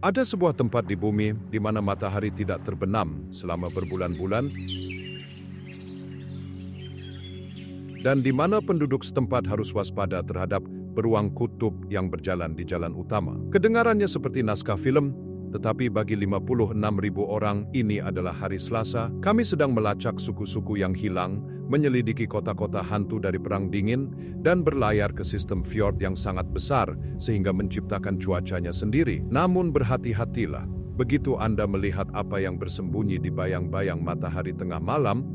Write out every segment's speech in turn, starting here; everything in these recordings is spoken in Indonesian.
Ada sebuah tempat di bumi di mana matahari tidak terbenam selama berbulan-bulan dan di mana penduduk setempat harus waspada terhadap beruang kutub yang berjalan di jalan utama. Kedengarannya seperti naskah film, tetapi bagi 56.000 orang ini adalah hari Selasa. Kami sedang melacak suku-suku yang hilang, menyelidiki kota-kota hantu dari Perang Dingin, dan berlayar ke sistem fjord yang sangat besar sehingga menciptakan cuacanya sendiri. Namun berhati-hatilah, begitu Anda melihat apa yang bersembunyi di bayang-bayang matahari tengah malam,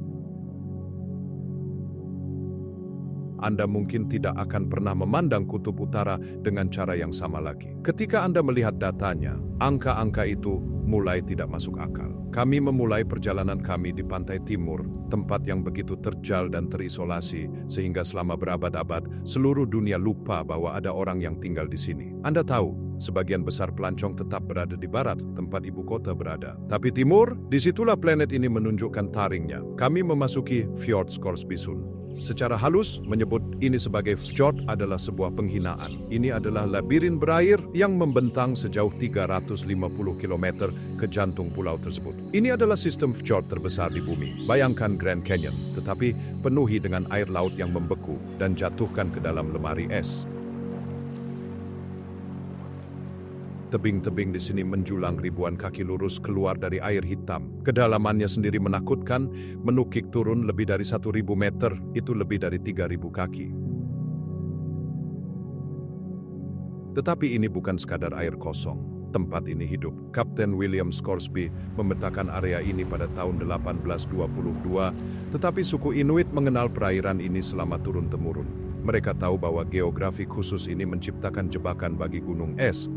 Anda mungkin tidak akan pernah memandang kutub utara dengan cara yang sama lagi. Ketika Anda melihat datanya, angka-angka itu mulai tidak masuk akal. Kami memulai perjalanan kami di pantai timur, tempat yang begitu terjal dan terisolasi, sehingga selama berabad-abad, seluruh dunia lupa bahwa ada orang yang tinggal di sini. Anda tahu, sebagian besar pelancong tetap berada di barat, tempat ibu kota berada. Tapi timur, disitulah planet ini menunjukkan taringnya. Kami memasuki Fjord Scoresbysund. Secara halus, menyebut ini sebagai fjord adalah sebuah penghinaan. Ini adalah labirin berair yang membentang sejauh 350 km ke jantung pulau tersebut. Ini adalah sistem fjord terbesar di bumi. Bayangkan Grand Canyon, tetapi penuhi dengan air laut yang membeku dan jatuhkan ke dalam lemari es. Tebing-tebing di sini menjulang ribuan kaki lurus keluar dari air hitam. Kedalamannya sendiri menakutkan, menukik turun lebih dari 1.000 meter, itu lebih dari 3.000 kaki. Tetapi ini bukan sekadar air kosong. Tempat ini hidup. Kapten William Scoresby memetakan area ini pada tahun 1822, tetapi suku Inuit mengenal perairan ini selama turun-temurun. Mereka tahu bahwa geografi khusus ini menciptakan jebakan bagi gunung es.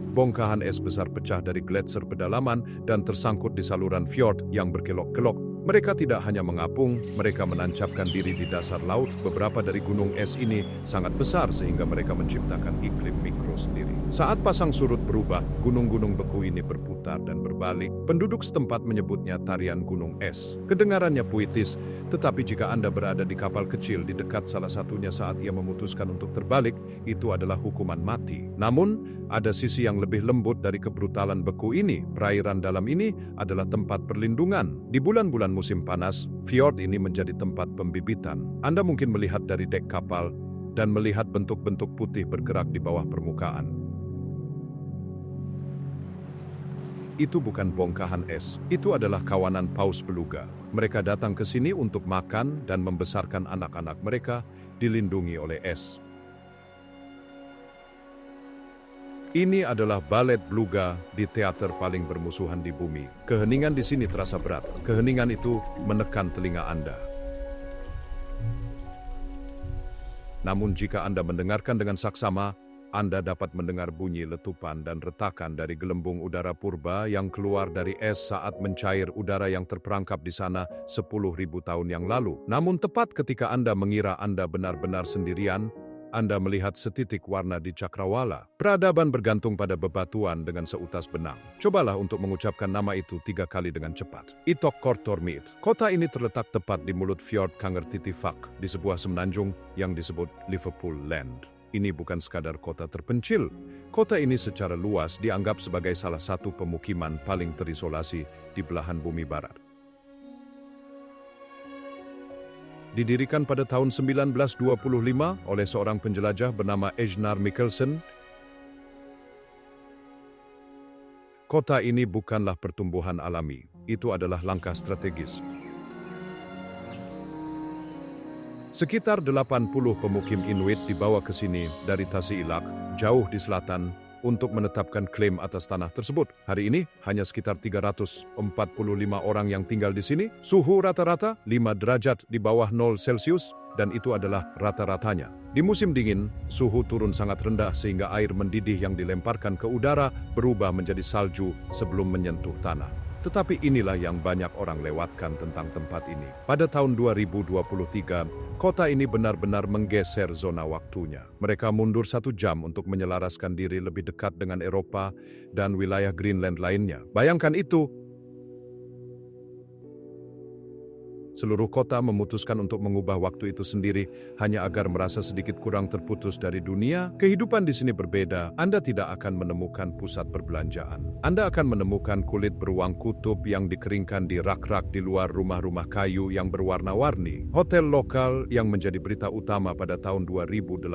Bongkahan es besar pecah dari gletser pedalaman dan tersangkut di saluran fjord yang berkelok-kelok. Mereka tidak hanya mengapung, mereka menancapkan diri di dasar laut. Beberapa dari gunung es ini sangat besar sehingga mereka menciptakan iklim mikro sendiri. Saat pasang surut berubah, gunung-gunung beku ini berputar dan berbalik. Penduduk setempat menyebutnya tarian gunung es. Kedengarannya puitis, tetapi jika Anda berada di kapal kecil di dekat salah satunya saat ia memutuskan untuk terbalik, itu adalah hukuman mati. Namun, ada sisi yang lebih lembut dari kebrutalan beku ini. Perairan dalam ini adalah tempat perlindungan. Di bulan-bulan musim panas, fjord ini menjadi tempat pembibitan. Anda mungkin melihat dari dek kapal dan melihat bentuk-bentuk putih bergerak di bawah permukaan. Itu bukan bongkahan es, itu adalah kawanan paus beluga. Mereka datang ke sini untuk makan dan membesarkan anak-anak mereka, dilindungi oleh es. Ini adalah balet beluga di teater paling bermusuhan di bumi. Keheningan di sini terasa berat. Keheningan itu menekan telinga Anda. Namun jika Anda mendengarkan dengan saksama, Anda dapat mendengar bunyi letupan dan retakan dari gelembung udara purba yang keluar dari es saat mencair udara yang terperangkap di sana 10.000 tahun yang lalu. Namun tepat ketika Anda mengira Anda benar-benar sendirian, Anda melihat setitik warna di cakrawala. Peradaban bergantung pada bebatuan dengan seutas benang. Cobalah untuk mengucapkan nama itu 3 kali dengan cepat. Itok Kortormiit. Kota ini terletak tepat di mulut Fjord Kangertitifak, di sebuah semenanjung yang disebut Liverpool Land. Ini bukan sekadar kota terpencil. Kota ini secara luas dianggap sebagai salah satu pemukiman paling terisolasi di belahan bumi barat. Didirikan pada tahun 1925 oleh seorang penjelajah bernama Ejnar Mikkelsen, kota ini bukanlah pertumbuhan alami, itu adalah langkah strategis. Sekitar 80 pemukim Inuit dibawa ke sini dari Tasiilaq, jauh di selatan, untuk menetapkan klaim atas tanah tersebut. Hari ini, hanya sekitar 345 orang yang tinggal di sini. Suhu rata-rata 5 derajat di bawah 0 Celcius, dan itu adalah rata-ratanya. Di musim dingin, suhu turun sangat rendah sehingga air mendidih yang dilemparkan ke udara berubah menjadi salju sebelum menyentuh tanah. Tetapi inilah yang banyak orang lewatkan tentang tempat ini. Pada tahun 2023, kota ini benar-benar menggeser zona waktunya. Mereka mundur 1 jam untuk menyelaraskan diri lebih dekat dengan Eropa dan wilayah Greenland lainnya. Bayangkan itu. Seluruh kota memutuskan untuk mengubah waktu itu sendiri hanya agar merasa sedikit kurang terputus dari dunia. Kehidupan di sini berbeda. Anda tidak akan menemukan pusat perbelanjaan. Anda akan menemukan kulit beruang kutub yang dikeringkan di rak-rak di luar rumah-rumah kayu yang berwarna-warni. Hotel lokal yang menjadi berita utama pada tahun 2018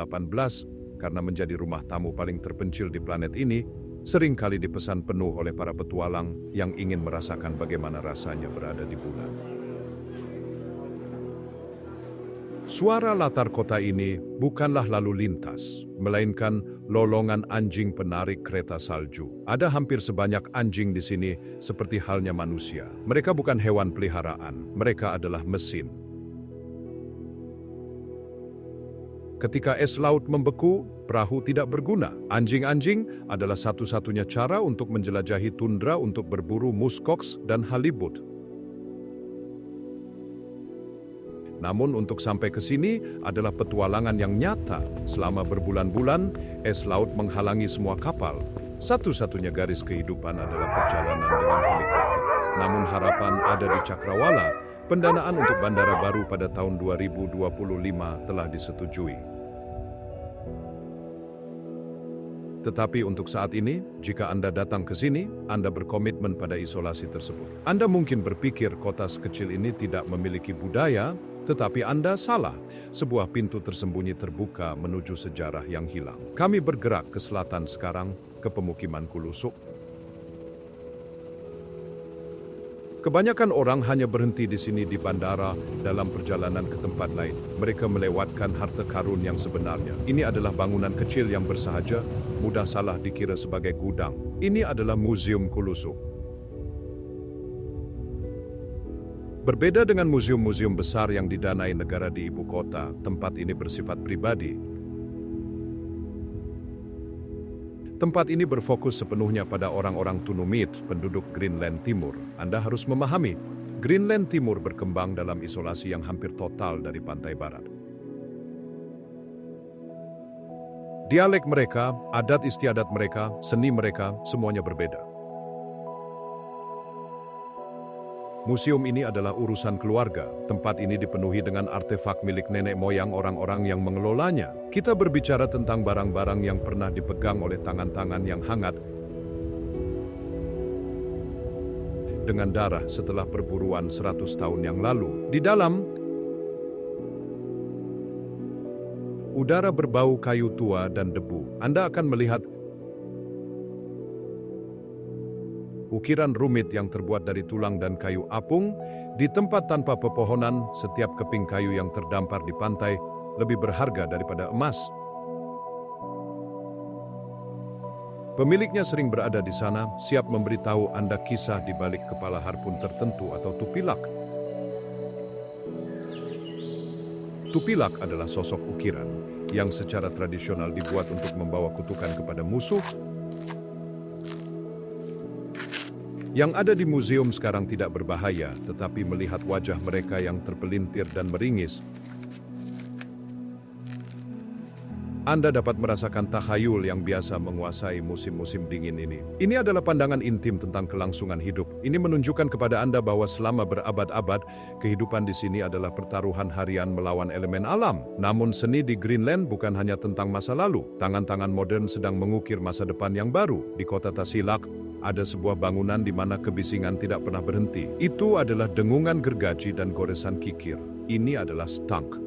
karena menjadi rumah tamu paling terpencil di planet ini, seringkali dipesan penuh oleh para petualang yang ingin merasakan bagaimana rasanya berada di bulan. Suara latar kota ini bukanlah lalu lintas, melainkan lolongan anjing penarik kereta salju. Ada hampir sebanyak anjing di sini seperti halnya manusia. Mereka bukan hewan peliharaan, mereka adalah mesin. Ketika es laut membeku, perahu tidak berguna. Anjing-anjing adalah satu-satunya cara untuk menjelajahi tundra untuk berburu muskox dan halibut. Namun untuk sampai ke sini adalah petualangan yang nyata. Selama berbulan-bulan, es laut menghalangi semua kapal. Satu-satunya garis kehidupan adalah perjalanan dengan helikopter. Namun harapan ada di Cakrawala. Pendanaan untuk bandara baru pada tahun 2025 telah disetujui. Tetapi untuk saat ini, jika Anda datang ke sini, Anda berkomitmen pada isolasi tersebut. Anda mungkin berpikir kota sekecil ini tidak memiliki budaya, tetapi Anda salah. Sebuah pintu tersembunyi terbuka menuju sejarah yang hilang. Kami bergerak ke selatan sekarang, ke pemukiman Kulusuk. Kebanyakan orang hanya berhenti di sini di bandara dalam perjalanan ke tempat lain. Mereka melewatkan harta karun yang sebenarnya. Ini adalah bangunan kecil yang bersahaja, mudah salah dikira sebagai gudang. Ini adalah Museum Kulusuk. Berbeda dengan museum-museum besar yang didanai negara di ibu kota, tempat ini bersifat pribadi. Tempat ini berfokus sepenuhnya pada orang-orang Tunumit, penduduk Greenland Timur. Anda harus memahami, Greenland Timur berkembang dalam isolasi yang hampir total dari pantai barat. Dialek mereka, adat istiadat mereka, seni mereka, semuanya berbeda. Museum ini adalah urusan keluarga. Tempat ini dipenuhi dengan artefak milik nenek moyang orang-orang yang mengelolanya. Kita berbicara tentang barang-barang yang pernah dipegang oleh tangan-tangan yang hangat dengan darah setelah perburuan 100 tahun yang lalu. Di dalam, udara berbau kayu tua dan debu. Anda akan melihat ukiran rumit yang terbuat dari tulang dan kayu apung. Di tempat tanpa pepohonan, setiap keping kayu yang terdampar di pantai lebih berharga daripada emas. Pemiliknya sering berada di sana, siap memberitahu Anda kisah di balik kepala harpun tertentu atau tupilak. Tupilak adalah sosok ukiran yang secara tradisional dibuat untuk membawa kutukan kepada musuh. Yang ada di museum sekarang tidak berbahaya, tetapi melihat wajah mereka yang terpelintir dan meringis, Anda dapat merasakan takhayul yang biasa menguasai musim-musim dingin ini. Ini adalah pandangan intim tentang kelangsungan hidup. Ini menunjukkan kepada Anda bahwa selama berabad-abad, kehidupan di sini adalah pertaruhan harian melawan elemen alam. Namun seni di Greenland bukan hanya tentang masa lalu. Tangan-tangan modern sedang mengukir masa depan yang baru. Di kota Tasiilaq, ada sebuah bangunan di mana kebisingan tidak pernah berhenti. Itu adalah dengungan gergaji dan goresan kikir. Ini adalah stank.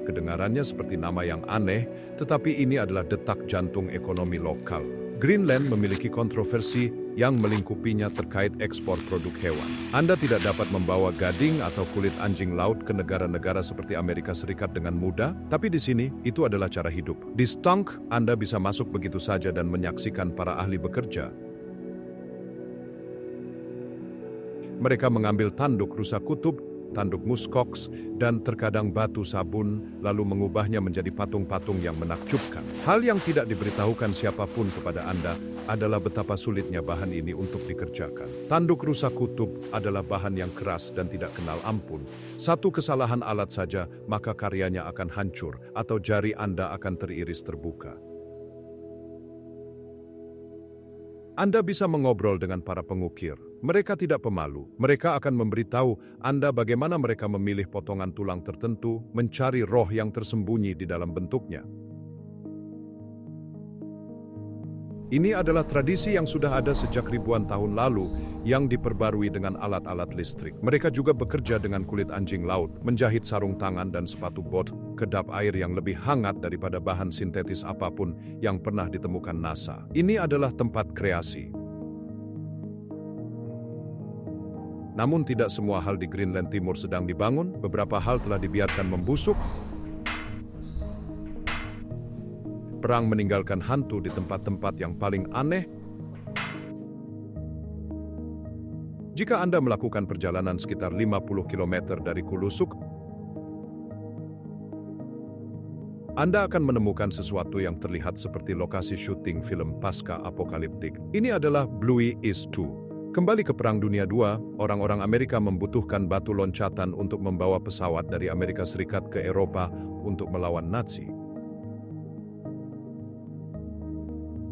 Kedengarannya seperti nama yang aneh, tetapi ini adalah detak jantung ekonomi lokal. Greenland memiliki kontroversi yang melingkupinya terkait ekspor produk hewan. Anda tidak dapat membawa gading atau kulit anjing laut ke negara-negara seperti Amerika Serikat dengan mudah, tapi di sini itu adalah cara hidup. Di Stunk, Anda bisa masuk begitu saja dan menyaksikan para ahli bekerja. Mereka mengambil tanduk rusa kutub, tanduk muskox, dan terkadang batu sabun, lalu mengubahnya menjadi patung-patung yang menakjubkan. Hal yang tidak diberitahukan siapapun kepada Anda adalah betapa sulitnya bahan ini untuk dikerjakan. Tanduk rusa kutub adalah bahan yang keras dan tidak kenal ampun. Satu kesalahan alat saja, maka karyanya akan hancur, atau jari Anda akan teriris terbuka. Anda bisa mengobrol dengan para pengukir. Mereka tidak pemalu. Mereka akan memberitahu Anda bagaimana mereka memilih potongan tulang tertentu, mencari roh yang tersembunyi di dalam bentuknya. Ini adalah tradisi yang sudah ada sejak ribuan tahun lalu yang diperbarui dengan alat-alat listrik. Mereka juga bekerja dengan kulit anjing laut, menjahit sarung tangan dan sepatu bot, kedap air yang lebih hangat daripada bahan sintetis apapun yang pernah ditemukan NASA. Ini adalah tempat kreasi. Namun tidak semua hal di Greenland Timur sedang dibangun, beberapa hal telah dibiarkan membusuk. Perang meninggalkan hantu di tempat-tempat yang paling aneh. Jika Anda melakukan perjalanan sekitar 50 km dari Kulusuk, Anda akan menemukan sesuatu yang terlihat seperti lokasi syuting film pasca-apokaliptik. Ini adalah Bluey East 2. Kembali ke Perang Dunia II, orang-orang Amerika membutuhkan batu loncatan untuk membawa pesawat dari Amerika Serikat ke Eropa untuk melawan Nazi.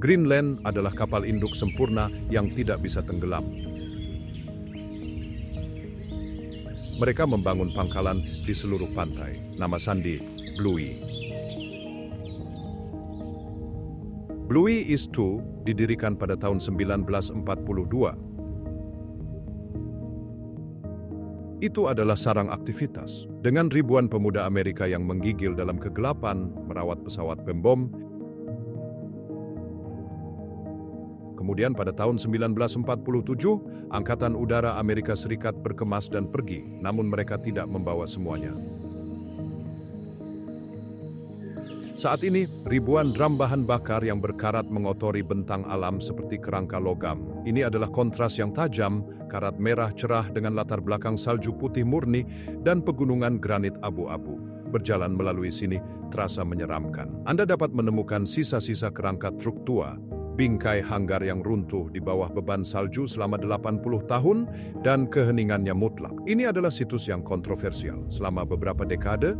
Greenland adalah kapal induk sempurna yang tidak bisa tenggelam. Mereka membangun pangkalan di seluruh pantai. Nama sandi, Bluey. Bluey East 2 didirikan pada tahun 1942. Itu adalah sarang aktivitas. Dengan ribuan pemuda Amerika yang menggigil dalam kegelapan, merawat pesawat pembom. Kemudian pada tahun 1947, Angkatan Udara Amerika Serikat berkemas dan pergi, namun mereka tidak membawa semuanya. Saat ini, ribuan drum bahan bakar yang berkarat mengotori bentang alam seperti kerangka logam. Ini adalah kontras yang tajam, karat merah cerah dengan latar belakang salju putih murni dan pegunungan granit abu-abu. Berjalan melalui sini terasa menyeramkan. Anda dapat menemukan sisa-sisa kerangka truk tua, bingkai hanggar yang runtuh di bawah beban salju selama 80 tahun dan keheningannya mutlak. Ini adalah situs yang kontroversial. Selama beberapa dekade,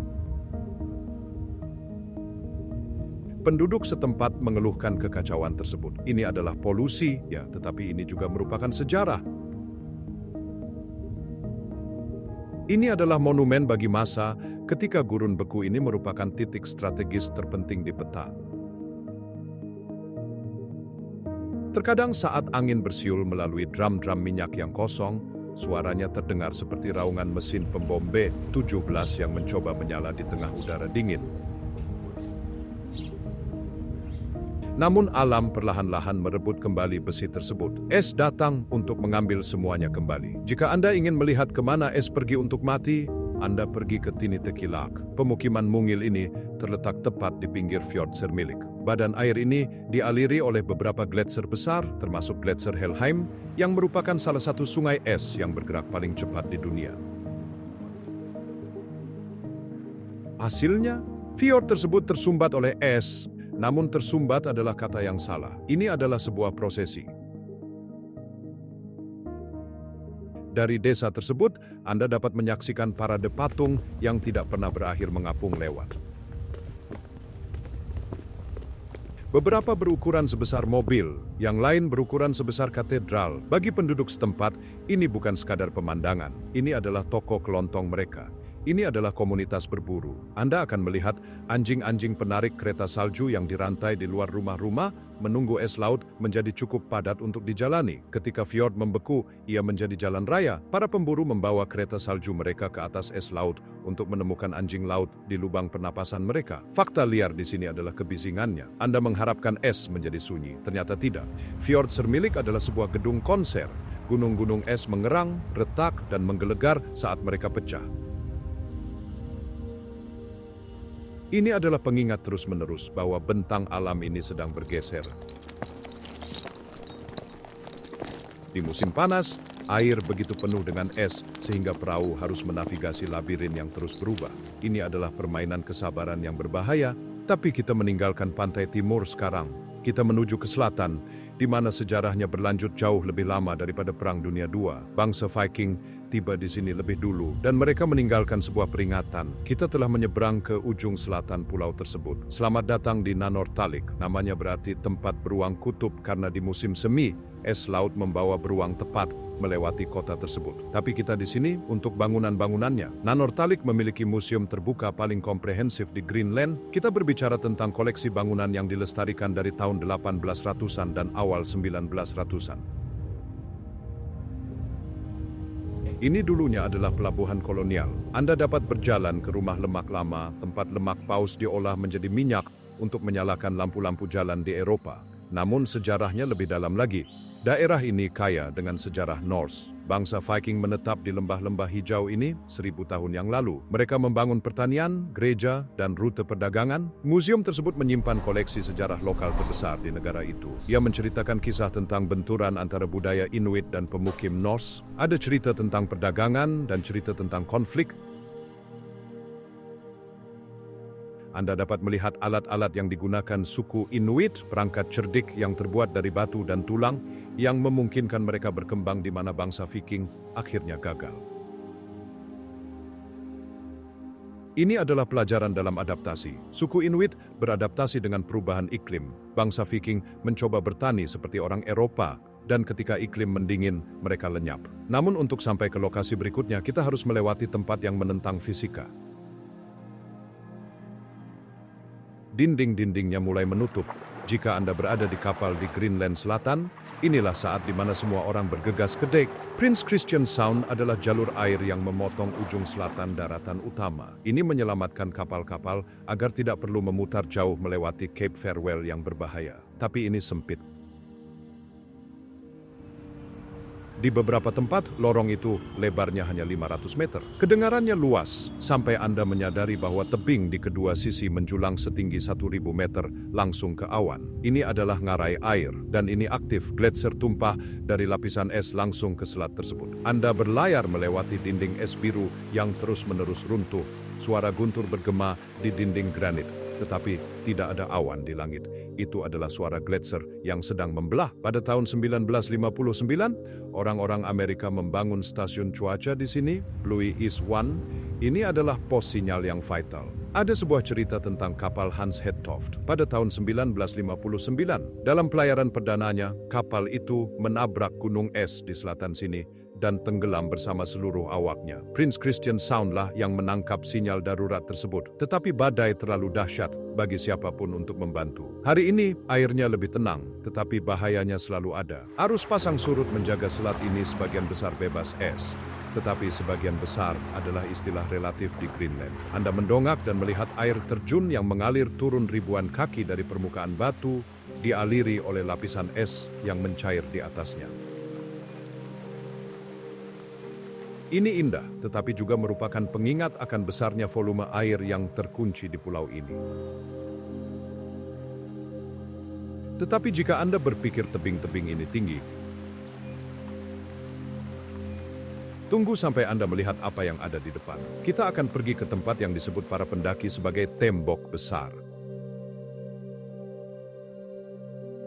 penduduk setempat mengeluhkan kekacauan tersebut. Ini adalah polusi, ya, tetapi ini juga merupakan sejarah. Ini adalah monumen bagi masa ketika gurun beku ini merupakan titik strategis terpenting di peta. Terkadang saat angin bersiul melalui drum-drum minyak yang kosong, suaranya terdengar seperti raungan mesin pembom B-17 yang mencoba menyala di tengah udara dingin. Namun alam perlahan-lahan merebut kembali besi tersebut. Es datang untuk mengambil semuanya kembali. Jika Anda ingin melihat kemana es pergi untuk mati, Anda pergi ke Tinitekilak. Pemukiman mungil ini terletak tepat di pinggir Fjord Sermilik. Badan air ini dialiri oleh beberapa gletser besar, termasuk gletser Helheim, yang merupakan salah satu sungai es yang bergerak paling cepat di dunia. Hasilnya, fjord tersebut tersumbat oleh es, namun tersumbat adalah kata yang salah. Ini adalah sebuah prosesi. Dari desa tersebut, Anda dapat menyaksikan parade patung yang tidak pernah berakhir mengapung lewat. Beberapa berukuran sebesar mobil, yang lain berukuran sebesar katedral. Bagi penduduk setempat, ini bukan sekadar pemandangan. Ini adalah toko kelontong mereka. Ini adalah komunitas berburu. Anda akan melihat anjing-anjing penarik kereta salju yang dirantai di luar rumah-rumah, menunggu es laut menjadi cukup padat untuk dijalani. Ketika fjord membeku, ia menjadi jalan raya. Para pemburu membawa kereta salju mereka ke atas es laut untuk menemukan anjing laut di lubang pernapasan mereka. Fakta liar di sini adalah kebisingannya. Anda mengharapkan es menjadi sunyi, ternyata tidak. Fjord Sermilik adalah sebuah gedung konser. Gunung-gunung es mengerang, retak, dan menggelegar saat mereka pecah. Ini adalah pengingat terus-menerus bahwa bentang alam ini sedang bergeser. Di musim panas, air begitu penuh dengan es sehingga perahu harus menavigasi labirin yang terus berubah. Ini adalah permainan kesabaran yang berbahaya, tapi kita meninggalkan pantai timur sekarang. Kita menuju ke selatan, di mana sejarahnya berlanjut jauh lebih lama daripada Perang Dunia II. Bangsa Viking tiba di sini lebih dulu dan mereka meninggalkan sebuah peringatan. Kita telah menyeberang ke ujung selatan pulau tersebut. Selamat datang di Nanortalik. Namanya berarti tempat beruang kutub karena di musim semi, es laut membawa beruang tepat melewati kota tersebut. Tapi kita di sini untuk bangunan-bangunannya. Nanortalik memiliki museum terbuka paling komprehensif di Greenland. Kita berbicara tentang koleksi bangunan yang dilestarikan dari tahun 1800-an dan awal 1900-an. Ini dulunya adalah pelabuhan kolonial. Anda dapat berjalan ke rumah lemak lama, tempat lemak paus diolah menjadi minyak untuk menyalakan lampu-lampu jalan di Eropa. Namun sejarahnya lebih dalam lagi. Daerah ini kaya dengan sejarah Norse. Bangsa Viking menetap di lembah-lembah hijau ini 1000 tahun yang lalu. Mereka membangun pertanian, gereja, dan rute perdagangan. Museum tersebut menyimpan koleksi sejarah lokal terbesar di negara itu. Ia menceritakan kisah tentang benturan antara budaya Inuit dan pemukim Norse. Ada cerita tentang perdagangan dan cerita tentang konflik. Anda dapat melihat alat-alat yang digunakan suku Inuit, perangkat cerdik yang terbuat dari batu dan tulang, yang memungkinkan mereka berkembang di mana bangsa Viking akhirnya gagal. Ini adalah pelajaran dalam adaptasi. Suku Inuit beradaptasi dengan perubahan iklim. Bangsa Viking mencoba bertani seperti orang Eropa, dan ketika iklim mendingin, mereka lenyap. Namun untuk sampai ke lokasi berikutnya, kita harus melewati tempat yang menentang fisika. Dinding-dindingnya mulai menutup. Jika Anda berada di kapal di Greenland Selatan, inilah saat di mana semua orang bergegas ke dek. Prince Christian Sound adalah jalur air yang memotong ujung selatan daratan utama. Ini menyelamatkan kapal-kapal agar tidak perlu memutar jauh melewati Cape Farewell yang berbahaya. Tapi ini sempit. Di beberapa tempat, lorong itu lebarnya hanya 500 meter. Kedengarannya luas, sampai Anda menyadari bahwa tebing di kedua sisi menjulang setinggi 1000 meter langsung ke awan. Ini adalah ngarai air, dan ini aktif. Gletser tumpah dari lapisan es langsung ke selat tersebut. Anda berlayar melewati dinding es biru yang terus-menerus runtuh. Suara guntur bergema di dinding granit, tetapi tidak ada awan di langit. Itu adalah suara gletser yang sedang membelah. Pada tahun 1959, orang-orang Amerika membangun stasiun cuaca di sini, Bluey East One. Ini adalah pos sinyal yang vital. Ada sebuah cerita tentang kapal Hans Hedtoft pada tahun 1959. Dalam pelayaran perdananya, kapal itu menabrak gunung es di selatan sini dan tenggelam bersama seluruh awaknya. Prince Christian Sound lah yang menangkap sinyal darurat tersebut. Tetapi badai terlalu dahsyat bagi siapapun untuk membantu. Hari ini airnya lebih tenang, tetapi bahayanya selalu ada. Arus pasang surut menjaga selat ini sebagian besar bebas es. Tetapi sebagian besar adalah istilah relatif di Greenland. Anda mendongak dan melihat air terjun yang mengalir turun ribuan kaki dari permukaan batu, dialiri oleh lapisan es yang mencair di atasnya. Ini indah, tetapi juga merupakan pengingat akan besarnya volume air yang terkunci di pulau ini. Tetapi jika Anda berpikir tebing-tebing ini tinggi, tunggu sampai Anda melihat apa yang ada di depan. Kita akan pergi ke tempat yang disebut para pendaki sebagai tembok besar.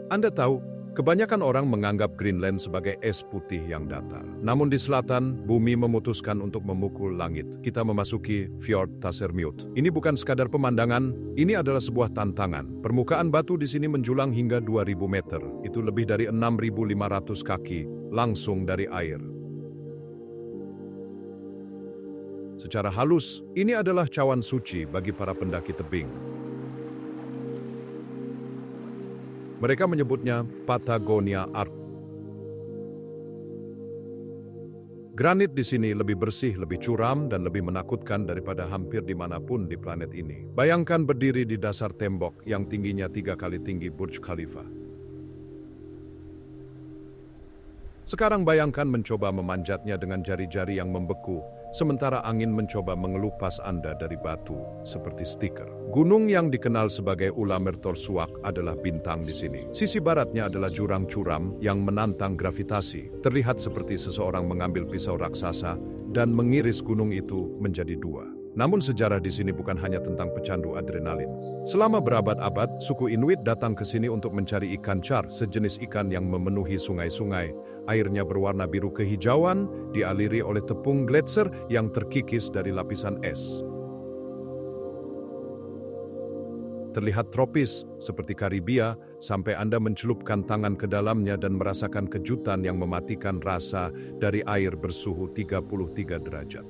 Anda tahu, kebanyakan orang menganggap Greenland sebagai es putih yang datar. Namun di selatan, bumi memutuskan untuk memukul langit. Kita memasuki Fjord Tassermut. Ini bukan sekadar pemandangan, ini adalah sebuah tantangan. Permukaan batu di sini menjulang hingga 2000 meter. Itu lebih dari 6.500 kaki, langsung dari air. Secara halus, ini adalah cawan suci bagi para pendaki tebing. Mereka menyebutnya Patagonia Arc. Granit di sini lebih bersih, lebih curam, dan lebih menakutkan daripada hampir dimanapun di planet ini. Bayangkan berdiri di dasar tembok yang tingginya 3 kali tinggi Burj Khalifa. Sekarang bayangkan mencoba memanjatnya dengan jari-jari yang membeku, sementara angin mencoba mengelupas Anda dari batu seperti stiker. Gunung yang dikenal sebagai Ulamertorsuaq adalah bintang di sini. Sisi baratnya adalah jurang curam yang menantang gravitasi. Terlihat seperti seseorang mengambil pisau raksasa dan mengiris gunung itu menjadi 2. Namun sejarah di sini bukan hanya tentang pecandu adrenalin. Selama berabad-abad, suku Inuit datang ke sini untuk mencari ikan char, sejenis ikan yang memenuhi sungai-sungai, Airnya berwarna biru kehijauan, dialiri oleh tepung gletser yang terkikis dari lapisan es. Terlihat tropis, seperti Karibia, sampai Anda mencelupkan tangan ke dalamnya dan merasakan kejutan yang mematikan rasa dari air bersuhu 33 derajat.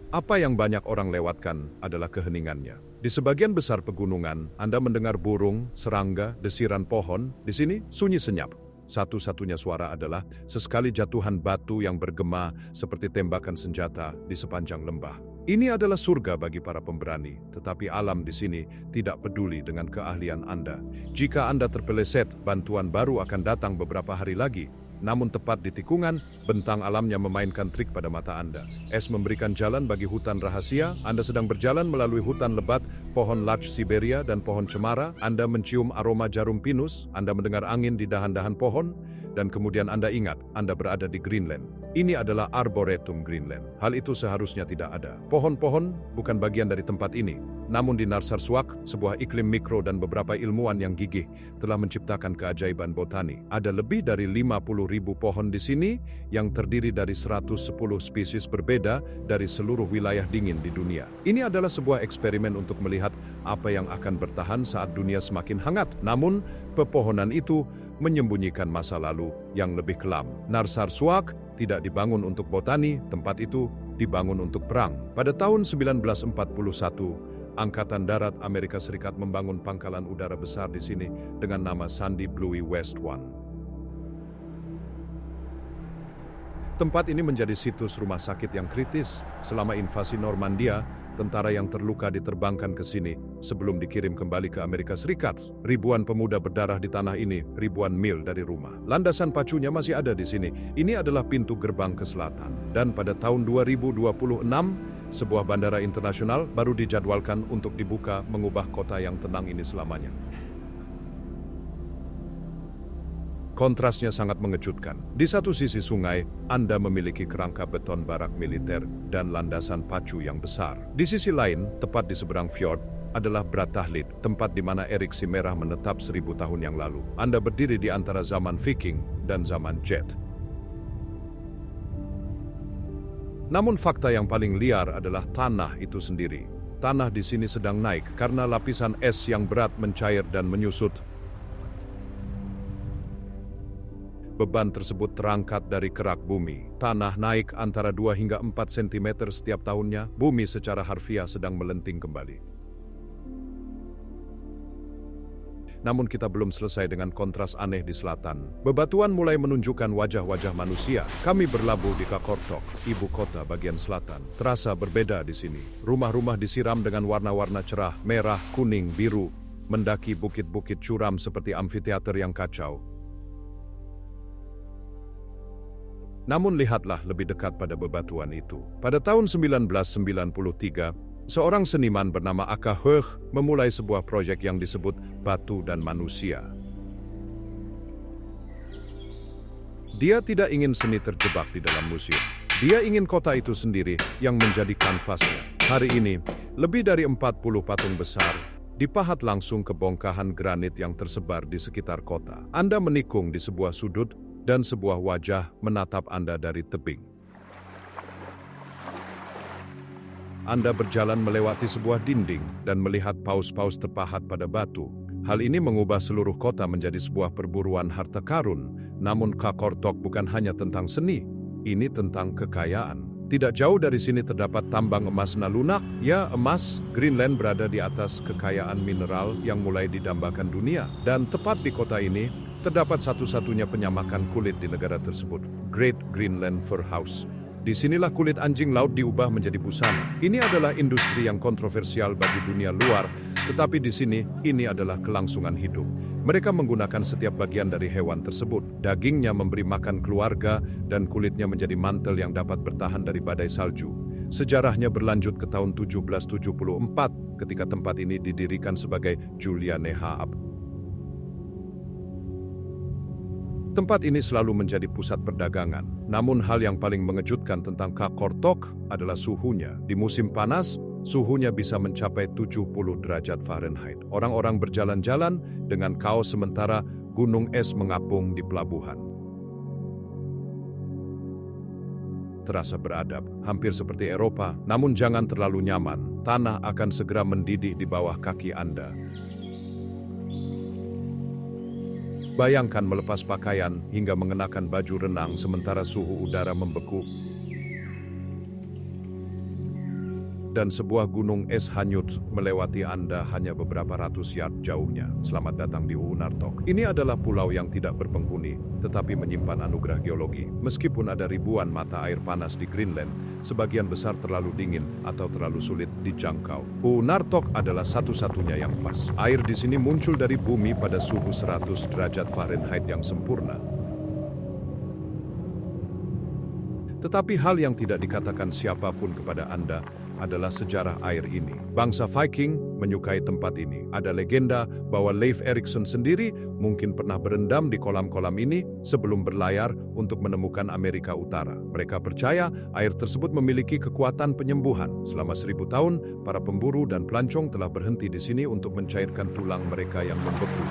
Apa yang banyak orang lewatkan adalah keheningannya. Di sebagian besar pegunungan, Anda mendengar burung, serangga, desiran pohon. Di sini, sunyi senyap. Satu-satunya suara adalah sesekali jatuhan batu yang bergema seperti tembakan senjata di sepanjang lembah. Ini adalah surga bagi para pemberani, tetapi alam di sini tidak peduli dengan keahlian Anda. Jika Anda terpeleset, bantuan baru akan datang beberapa hari lagi. Namun tepat di tikungan, bentang alamnya memainkan trik pada mata Anda. Es memberikan jalan bagi hutan rahasia. Anda sedang berjalan melalui hutan lebat, pohon larch Siberia dan pohon cemara. Anda mencium aroma jarum pinus, Anda mendengar angin di dahan-dahan pohon, dan kemudian Anda ingat Anda berada di Greenland. Ini adalah Arboretum Greenland. Hal itu seharusnya tidak ada. Pohon-pohon bukan bagian dari tempat ini. Namun di Narsarsuaq, sebuah iklim mikro dan beberapa ilmuwan yang gigih telah menciptakan keajaiban botani. Ada lebih dari 50.000 pohon di sini yang terdiri dari 110 spesies berbeda dari seluruh wilayah dingin di dunia. Ini adalah sebuah eksperimen untuk melihat apa yang akan bertahan saat dunia semakin hangat. Namun, pepohonan itu menyembunyikan masa lalu yang lebih kelam. Narsarsuaq tidak dibangun untuk botani, tempat itu dibangun untuk perang. Pada tahun 1941, Angkatan Darat Amerika Serikat membangun pangkalan udara besar di sini dengan nama Sandy Bluey West One. Tempat ini menjadi situs rumah sakit yang kritis. Selama invasi Normandia, tentara yang terluka diterbangkan ke sini sebelum dikirim kembali ke Amerika Serikat. Ribuan pemuda berdarah di tanah ini, ribuan mil dari rumah. Landasan pacunya masih ada di sini. Ini adalah pintu gerbang ke selatan. Dan pada tahun 2026, sebuah bandara internasional baru dijadwalkan untuk dibuka mengubah kota yang tenang ini selamanya. Kontrasnya sangat mengejutkan. Di satu sisi sungai, Anda memiliki kerangka beton barak militer dan landasan pacu yang besar. Di sisi lain, tepat di seberang fjord, adalah Brattahlid, tempat di mana Erik si Merah menetap 1000 tahun yang lalu. Anda berdiri di antara zaman Viking dan zaman Jet. Namun fakta yang paling liar adalah tanah itu sendiri. Tanah di sini sedang naik karena lapisan es yang berat mencair dan menyusut. Beban tersebut terangkat dari kerak bumi. Tanah naik antara 2 hingga 4 cm setiap tahunnya. Bumi secara harfiah sedang melenting kembali. Namun kita belum selesai dengan kontras aneh di selatan. Bebatuan mulai menunjukkan wajah-wajah manusia. Kami berlabuh di Qaqortoq, ibu kota bagian selatan. Terasa berbeda di sini. Rumah-rumah disiram dengan warna-warna cerah, merah, kuning, biru. Mendaki bukit-bukit curam seperti amfiteater yang kacau. Namun lihatlah lebih dekat pada bebatuan itu. Pada tahun 1993, seorang seniman bernama Aka Hoeg memulai sebuah proyek yang disebut Batu dan Manusia. Dia tidak ingin seni terjebak di dalam museum. Dia ingin kota itu sendiri yang menjadi kanvasnya. Hari ini, lebih dari 40 patung besar dipahat langsung ke bongkahan granit yang tersebar di sekitar kota. Anda menikung di sebuah sudut, dan sebuah wajah menatap Anda dari tebing. Anda berjalan melewati sebuah dinding dan melihat paus-paus terpahat pada batu. Hal ini mengubah seluruh kota menjadi sebuah perburuan harta karun. Namun Qaqortoq bukan hanya tentang seni, ini tentang kekayaan. Tidak jauh dari sini terdapat tambang emas Nalunak. Ya, emas. Greenland berada di atas kekayaan mineral yang mulai didambakan dunia. Dan tepat di kota ini, terdapat satu-satunya penyamakan kulit di negara tersebut, Great Greenland Fur House. Disinilah kulit anjing laut diubah menjadi busana. Ini adalah industri yang kontroversial bagi dunia luar, tetapi di sini ini adalah kelangsungan hidup. Mereka menggunakan setiap bagian dari hewan tersebut. Dagingnya memberi makan keluarga dan kulitnya menjadi mantel yang dapat bertahan dari badai salju. Sejarahnya berlanjut ke tahun 1774 ketika tempat ini didirikan sebagai Julianehaab. Tempat ini selalu menjadi pusat perdagangan. Namun hal yang paling mengejutkan tentang Qaqortoq adalah suhunya. Di musim panas, suhunya bisa mencapai 70 derajat Fahrenheit. Orang-orang berjalan-jalan dengan kaos sementara gunung es mengapung di pelabuhan. Terasa beradab, hampir seperti Eropa, namun jangan terlalu nyaman. Tanah akan segera mendidih di bawah kaki Anda. Bayangkan melepas pakaian hingga mengenakan baju renang sementara suhu udara membeku. Dan sebuah gunung es hanyut melewati Anda hanya beberapa ratus yard jauhnya. Selamat datang di Uunartok. Ini adalah pulau yang tidak berpenghuni, tetapi menyimpan anugerah geologi. Meskipun ada ribuan mata air panas di Greenland, sebagian besar terlalu dingin atau terlalu sulit dijangkau. Uunartok adalah satu-satunya yang pas. Air di sini muncul dari bumi pada suhu 100 derajat Fahrenheit yang sempurna. Tetapi hal yang tidak dikatakan siapapun kepada Anda adalah sejarah air ini. Bangsa Viking menyukai tempat ini. Ada legenda bahwa Leif Erikson sendiri mungkin pernah berendam di kolam-kolam ini sebelum berlayar untuk menemukan Amerika Utara. Mereka percaya air tersebut memiliki kekuatan penyembuhan. Selama 1000 tahun, para pemburu dan pelancong telah berhenti di sini untuk mencairkan tulang mereka yang membeku.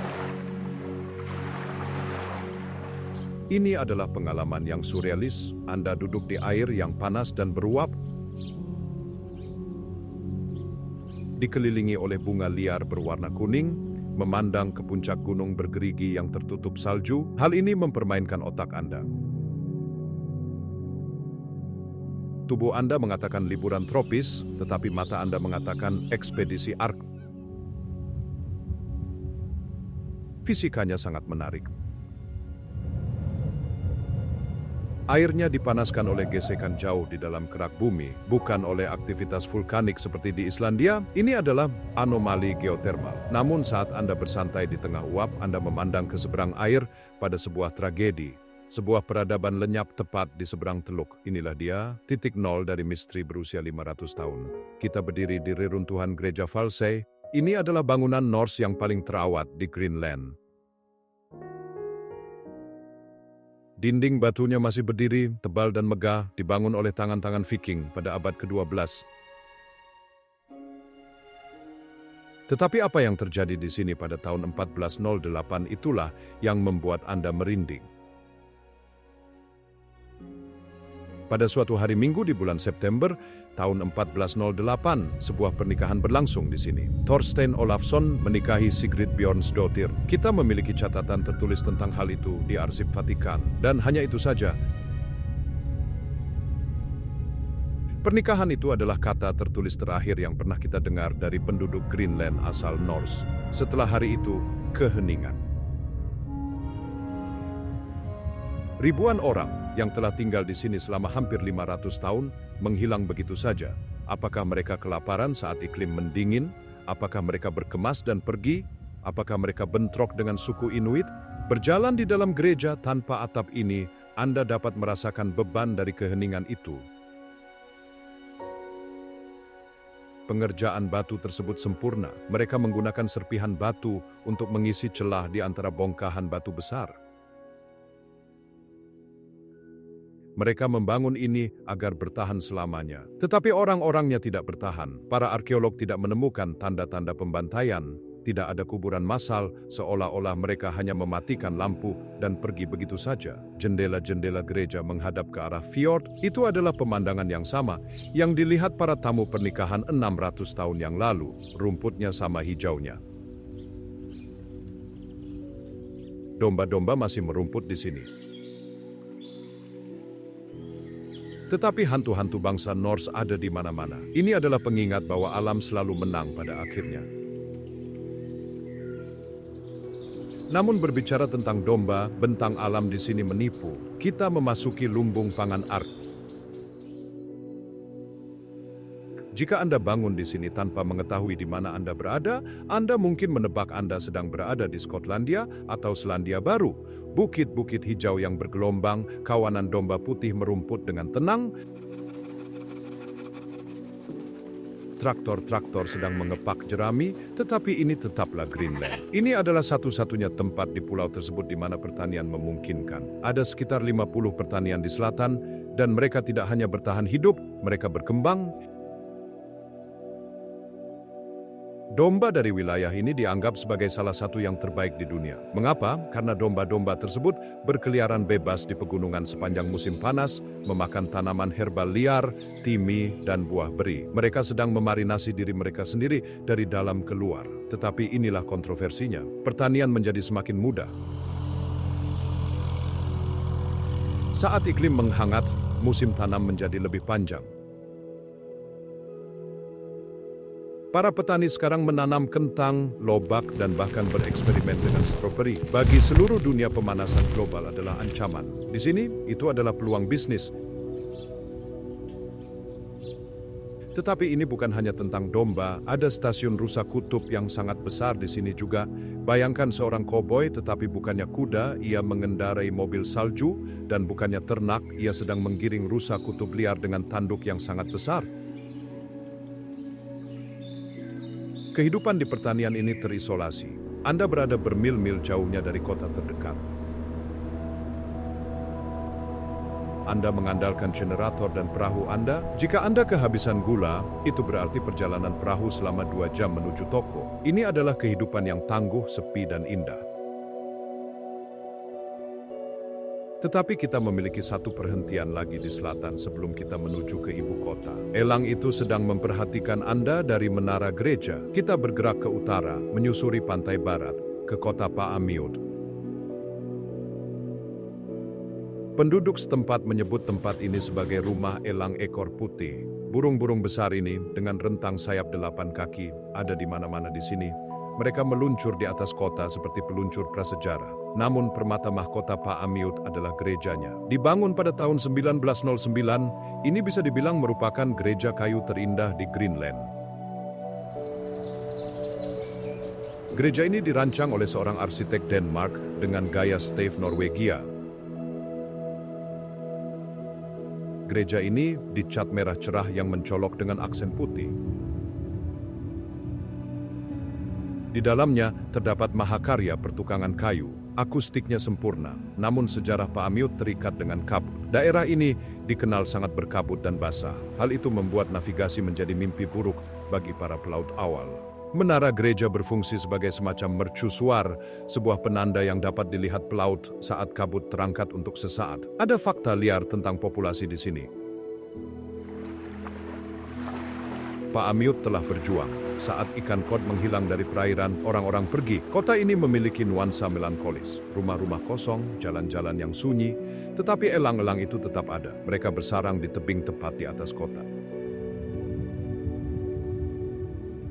Ini adalah pengalaman yang surrealis. Anda duduk di air yang panas dan beruap, dikelilingi oleh bunga liar berwarna kuning, memandang ke puncak gunung bergerigi yang tertutup salju. Hal ini mempermainkan otak Anda. Tubuh Anda mengatakan liburan tropis, tetapi mata Anda mengatakan ekspedisi Arktik. Fisikanya sangat menarik. Airnya dipanaskan oleh gesekan jauh di dalam kerak bumi, bukan oleh aktivitas vulkanik seperti di Islandia. Ini adalah anomali geotermal. Namun saat Anda bersantai di tengah uap, Anda memandang ke seberang air pada sebuah tragedi. Sebuah peradaban lenyap tepat di seberang teluk. Inilah dia, titik nol dari misteri berusia 500 tahun. Kita berdiri di reruntuhan gereja Falsey. Ini adalah bangunan Norse yang paling terawat di Greenland. Dinding batunya masih berdiri, tebal dan megah, dibangun oleh tangan-tangan Viking pada abad ke-12. Tetapi apa yang terjadi di sini pada tahun 1408 itulah yang membuat Anda merinding. Pada suatu hari Minggu di bulan September tahun 1408, sebuah pernikahan berlangsung di sini. Thorstein Olafsson menikahi Sigrid Bjornsdottir. Kita memiliki catatan tertulis tentang hal itu di Arsip Vatikan. Dan hanya itu saja. Pernikahan itu adalah kata tertulis terakhir yang pernah kita dengar dari penduduk Greenland asal Norse. Setelah hari itu, keheningan. Ribuan orang yang telah tinggal di sini selama hampir 500 tahun menghilang begitu saja. Apakah mereka kelaparan saat iklim mendingin? Apakah mereka berkemas dan pergi? Apakah mereka bentrok dengan suku Inuit? Berjalan di dalam gereja tanpa atap ini, Anda dapat merasakan beban dari keheningan itu. Pengerjaan batu tersebut sempurna. Mereka menggunakan serpihan batu untuk mengisi celah di antara bongkahan batu besar. Mereka membangun ini agar bertahan selamanya. Tetapi orang-orangnya tidak bertahan. Para arkeolog tidak menemukan tanda-tanda pembantaian. Tidak ada kuburan massal, seolah-olah mereka hanya mematikan lampu dan pergi begitu saja. Jendela-jendela gereja menghadap ke arah fjord. Itu adalah pemandangan yang sama yang dilihat para tamu pernikahan 600 tahun yang lalu. Rumputnya sama hijaunya. Domba-domba masih merumput di sini. Tetapi hantu-hantu bangsa Norse ada di mana-mana. Ini adalah pengingat bahwa alam selalu menang pada akhirnya. Namun berbicara tentang domba, bentang alam di sini menipu. Kita memasuki lumbung pangan Ark. Jika Anda bangun di sini tanpa mengetahui di mana Anda berada, Anda mungkin menebak Anda sedang berada di Skotlandia atau Selandia Baru. Bukit-bukit hijau yang bergelombang, kawanan domba putih merumput dengan tenang. Traktor-traktor sedang mengepak jerami, tetapi ini tetaplah Greenland. Ini adalah satu-satunya tempat di pulau tersebut di mana pertanian memungkinkan. Ada sekitar 50 pertanian di selatan, dan mereka tidak hanya bertahan hidup, mereka berkembang. Domba dari wilayah ini dianggap sebagai salah satu yang terbaik di dunia. Mengapa? Karena domba-domba tersebut berkeliaran bebas di pegunungan sepanjang musim panas, memakan tanaman herbal liar, timi, dan buah beri. Mereka sedang memarinasi diri mereka sendiri dari dalam keluar. Tetapi inilah kontroversinya. Pertanian menjadi semakin mudah. Saat iklim menghangat, musim tanam menjadi lebih panjang. Para petani sekarang menanam kentang, lobak, dan bahkan bereksperimen dengan stroberi. Bagi seluruh dunia, pemanasan global adalah ancaman. Di sini, itu adalah peluang bisnis. Tetapi ini bukan hanya tentang domba, ada stasiun rusa kutub yang sangat besar di sini juga. Bayangkan seorang koboi, tetapi bukannya kuda, ia mengendarai mobil salju, dan bukannya ternak, ia sedang menggiring rusa kutub liar dengan tanduk yang sangat besar. Kehidupan di pertanian ini terisolasi. Anda berada bermil-mil jauhnya dari kota terdekat. Anda mengandalkan generator dan perahu Anda. Jika Anda kehabisan gula, itu berarti perjalanan perahu selama 2 jam menuju toko. Ini adalah kehidupan yang tangguh, sepi, dan indah. Tetapi kita memiliki satu perhentian lagi di selatan sebelum kita menuju ke ibu kota. Elang itu sedang memperhatikan Anda dari menara gereja. Kita bergerak ke utara, menyusuri pantai barat, ke kota Paamiut. Penduduk setempat menyebut tempat ini sebagai rumah elang ekor putih. Burung-burung besar ini dengan rentang sayap 8 kaki ada di mana-mana di sini. Mereka meluncur di atas kota seperti peluncur prasejarah. Namun permata mahkota Paamiut adalah gerejanya. Dibangun pada tahun 1909, ini bisa dibilang merupakan gereja kayu terindah di Greenland. Gereja ini dirancang oleh seorang arsitek Denmark dengan gaya stave Norwegia. Gereja ini dicat merah cerah yang mencolok dengan aksen putih. Di dalamnya terdapat mahakarya pertukangan kayu. Akustiknya sempurna, namun sejarah Paamiut terikat dengan kabut. Daerah ini dikenal sangat berkabut dan basah. Hal itu membuat navigasi menjadi mimpi buruk bagi para pelaut awal. Menara gereja berfungsi sebagai semacam mercusuar, sebuah penanda yang dapat dilihat pelaut saat kabut terangkat untuk sesaat. Ada fakta liar tentang populasi di sini. Paamiut telah berjuang. Saat ikan kod menghilang dari perairan, orang-orang pergi. Kota ini memiliki nuansa melankolis. Rumah-rumah kosong, jalan-jalan yang sunyi, tetapi elang-elang itu tetap ada. Mereka bersarang di tebing tepat di atas kota.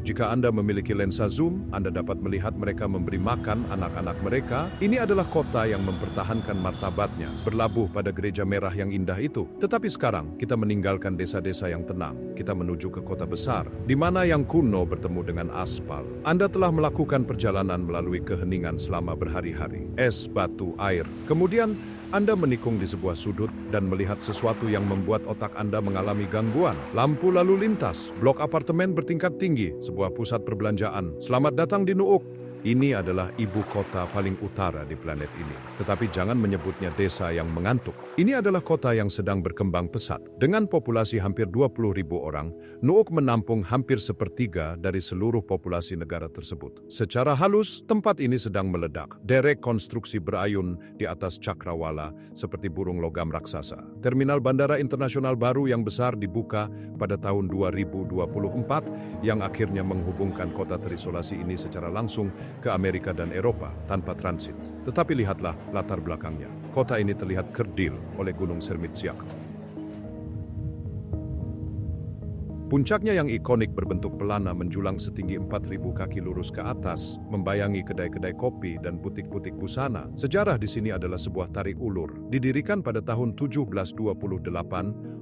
Jika Anda memiliki lensa zoom, Anda dapat melihat mereka memberi makan anak-anak mereka. Ini adalah kota yang mempertahankan martabatnya, berlabuh pada gereja merah yang indah itu. Tetapi sekarang, kita meninggalkan desa-desa yang tenang. Kita menuju ke kota besar, di mana yang kuno bertemu dengan aspal. Anda telah melakukan perjalanan melalui keheningan selama berhari-hari. Es, batu, air. Kemudian, Anda menikung di sebuah sudut dan melihat sesuatu yang membuat otak Anda mengalami gangguan. Lampu lalu lintas, blok apartemen bertingkat tinggi, sebuah pusat perbelanjaan. Selamat datang di Nuuk. Ini adalah ibu kota paling utara di planet ini. Tetapi jangan menyebutnya desa yang mengantuk. Ini adalah kota yang sedang berkembang pesat. Dengan populasi hampir 20.000 orang, Nuuk menampung hampir sepertiga dari seluruh populasi negara tersebut. Secara halus, tempat ini sedang meledak. Derek konstruksi berayun di atas cakrawala seperti burung logam raksasa. Terminal bandara internasional baru yang besar dibuka pada tahun 2024 yang akhirnya menghubungkan kota terisolasi ini secara langsung ke Amerika dan Eropa tanpa transit. Tetapi lihatlah latar belakangnya. Kota ini terlihat kerdil oleh Gunung Sermitsiaq. Puncaknya yang ikonik berbentuk pelana menjulang setinggi 4.000 kaki lurus ke atas, membayangi kedai-kedai kopi dan butik-butik busana. Sejarah di sini adalah sebuah tarik ulur. Didirikan pada tahun 1728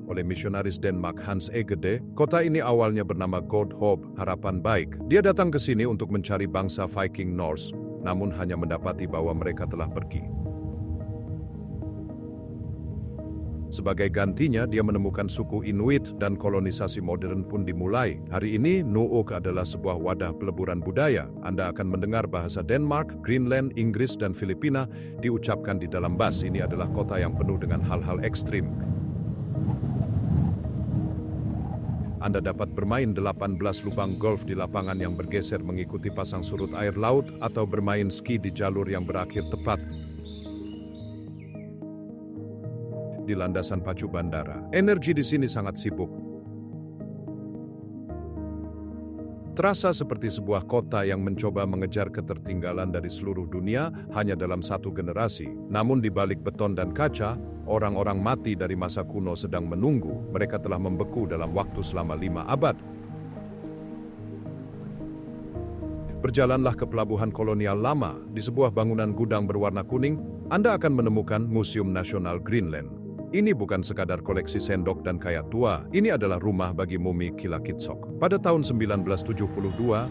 oleh misionaris Denmark Hans Egede, kota ini awalnya bernama Godhob, harapan baik. Dia datang ke sini untuk mencari bangsa Viking Norse, namun hanya mendapati bahwa mereka telah pergi. Sebagai gantinya, dia menemukan suku Inuit dan kolonisasi modern pun dimulai. Hari ini, Nuuk adalah sebuah wadah peleburan budaya. Anda akan mendengar bahasa Denmark, Greenland, Inggris, dan Filipina diucapkan di dalam bus. Ini adalah kota yang penuh dengan hal-hal ekstrim. Anda dapat bermain 18 lubang golf di lapangan yang bergeser mengikuti pasang surut air laut atau bermain ski di jalur yang berakhir tepat di landasan pacu bandara. Energi di sini sangat sibuk. Terasa seperti sebuah kota yang mencoba mengejar ketertinggalan dari seluruh dunia hanya dalam satu generasi. Namun di balik beton dan kaca, orang-orang mati dari masa kuno sedang menunggu. Mereka telah membeku dalam waktu selama 5 abad. Berjalanlah ke pelabuhan kolonial lama. Di sebuah bangunan gudang berwarna kuning, Anda akan menemukan Museum Nasional Greenland. Ini bukan sekadar koleksi sendok dan kayak tua, ini adalah rumah bagi mumi Kilakitsok. Pada tahun 1972,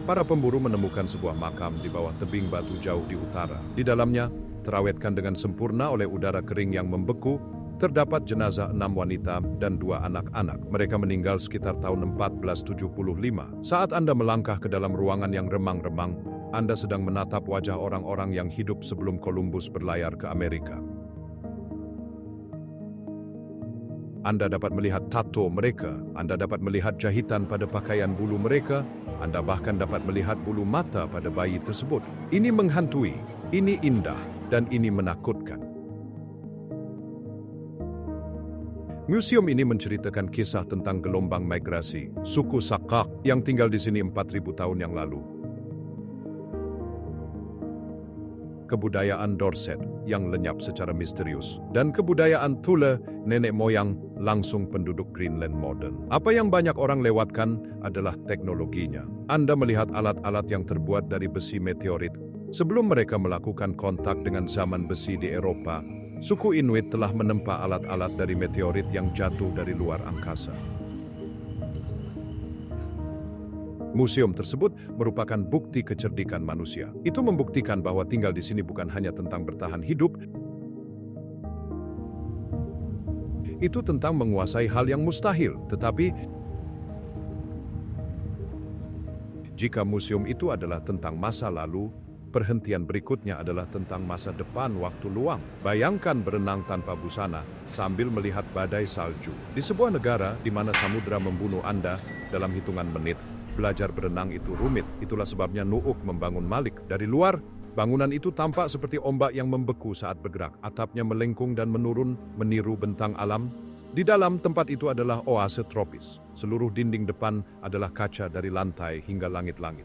para pemburu menemukan sebuah makam di bawah tebing batu jauh di utara. Di dalamnya, terawetkan dengan sempurna oleh udara kering yang membeku, terdapat jenazah 6 wanita dan 2 anak-anak. Mereka meninggal sekitar tahun 1475. Saat Anda melangkah ke dalam ruangan yang remang-remang, Anda sedang menatap wajah orang-orang yang hidup sebelum Columbus berlayar ke Amerika. Anda dapat melihat tato mereka, Anda dapat melihat jahitan pada pakaian bulu mereka, Anda bahkan dapat melihat bulu mata pada bayi tersebut. Ini menghantui, ini indah, dan ini menakutkan. Museum ini menceritakan kisah tentang gelombang migrasi, suku Sakak yang tinggal di sini 4.000 tahun yang lalu. Kebudayaan Dorset yang lenyap secara misterius, dan kebudayaan Thule, nenek moyang langsung penduduk Greenland modern. Apa yang banyak orang lewatkan adalah teknologinya. Anda melihat alat-alat yang terbuat dari besi meteorit. Sebelum mereka melakukan kontak dengan zaman besi di Eropa, suku Inuit telah menempa alat-alat dari meteorit yang jatuh dari luar angkasa. Museum tersebut merupakan bukti kecerdikan manusia. Itu membuktikan bahwa tinggal di sini bukan hanya tentang bertahan hidup, itu tentang menguasai hal yang mustahil. Tetapi, jika museum itu adalah tentang masa lalu, perhentian berikutnya adalah tentang masa depan waktu luang. Bayangkan berenang tanpa busana sambil melihat badai salju. Di sebuah negara di mana samudera membunuh Anda dalam hitungan menit, belajar berenang itu rumit. Itulah sebabnya Nuuk membangun Malik. Dari luar, bangunan itu tampak seperti ombak yang membeku saat bergerak. Atapnya melengkung dan menurun, meniru bentang alam. Di dalam tempat itu adalah oase tropis. Seluruh dinding depan adalah kaca dari lantai hingga langit-langit.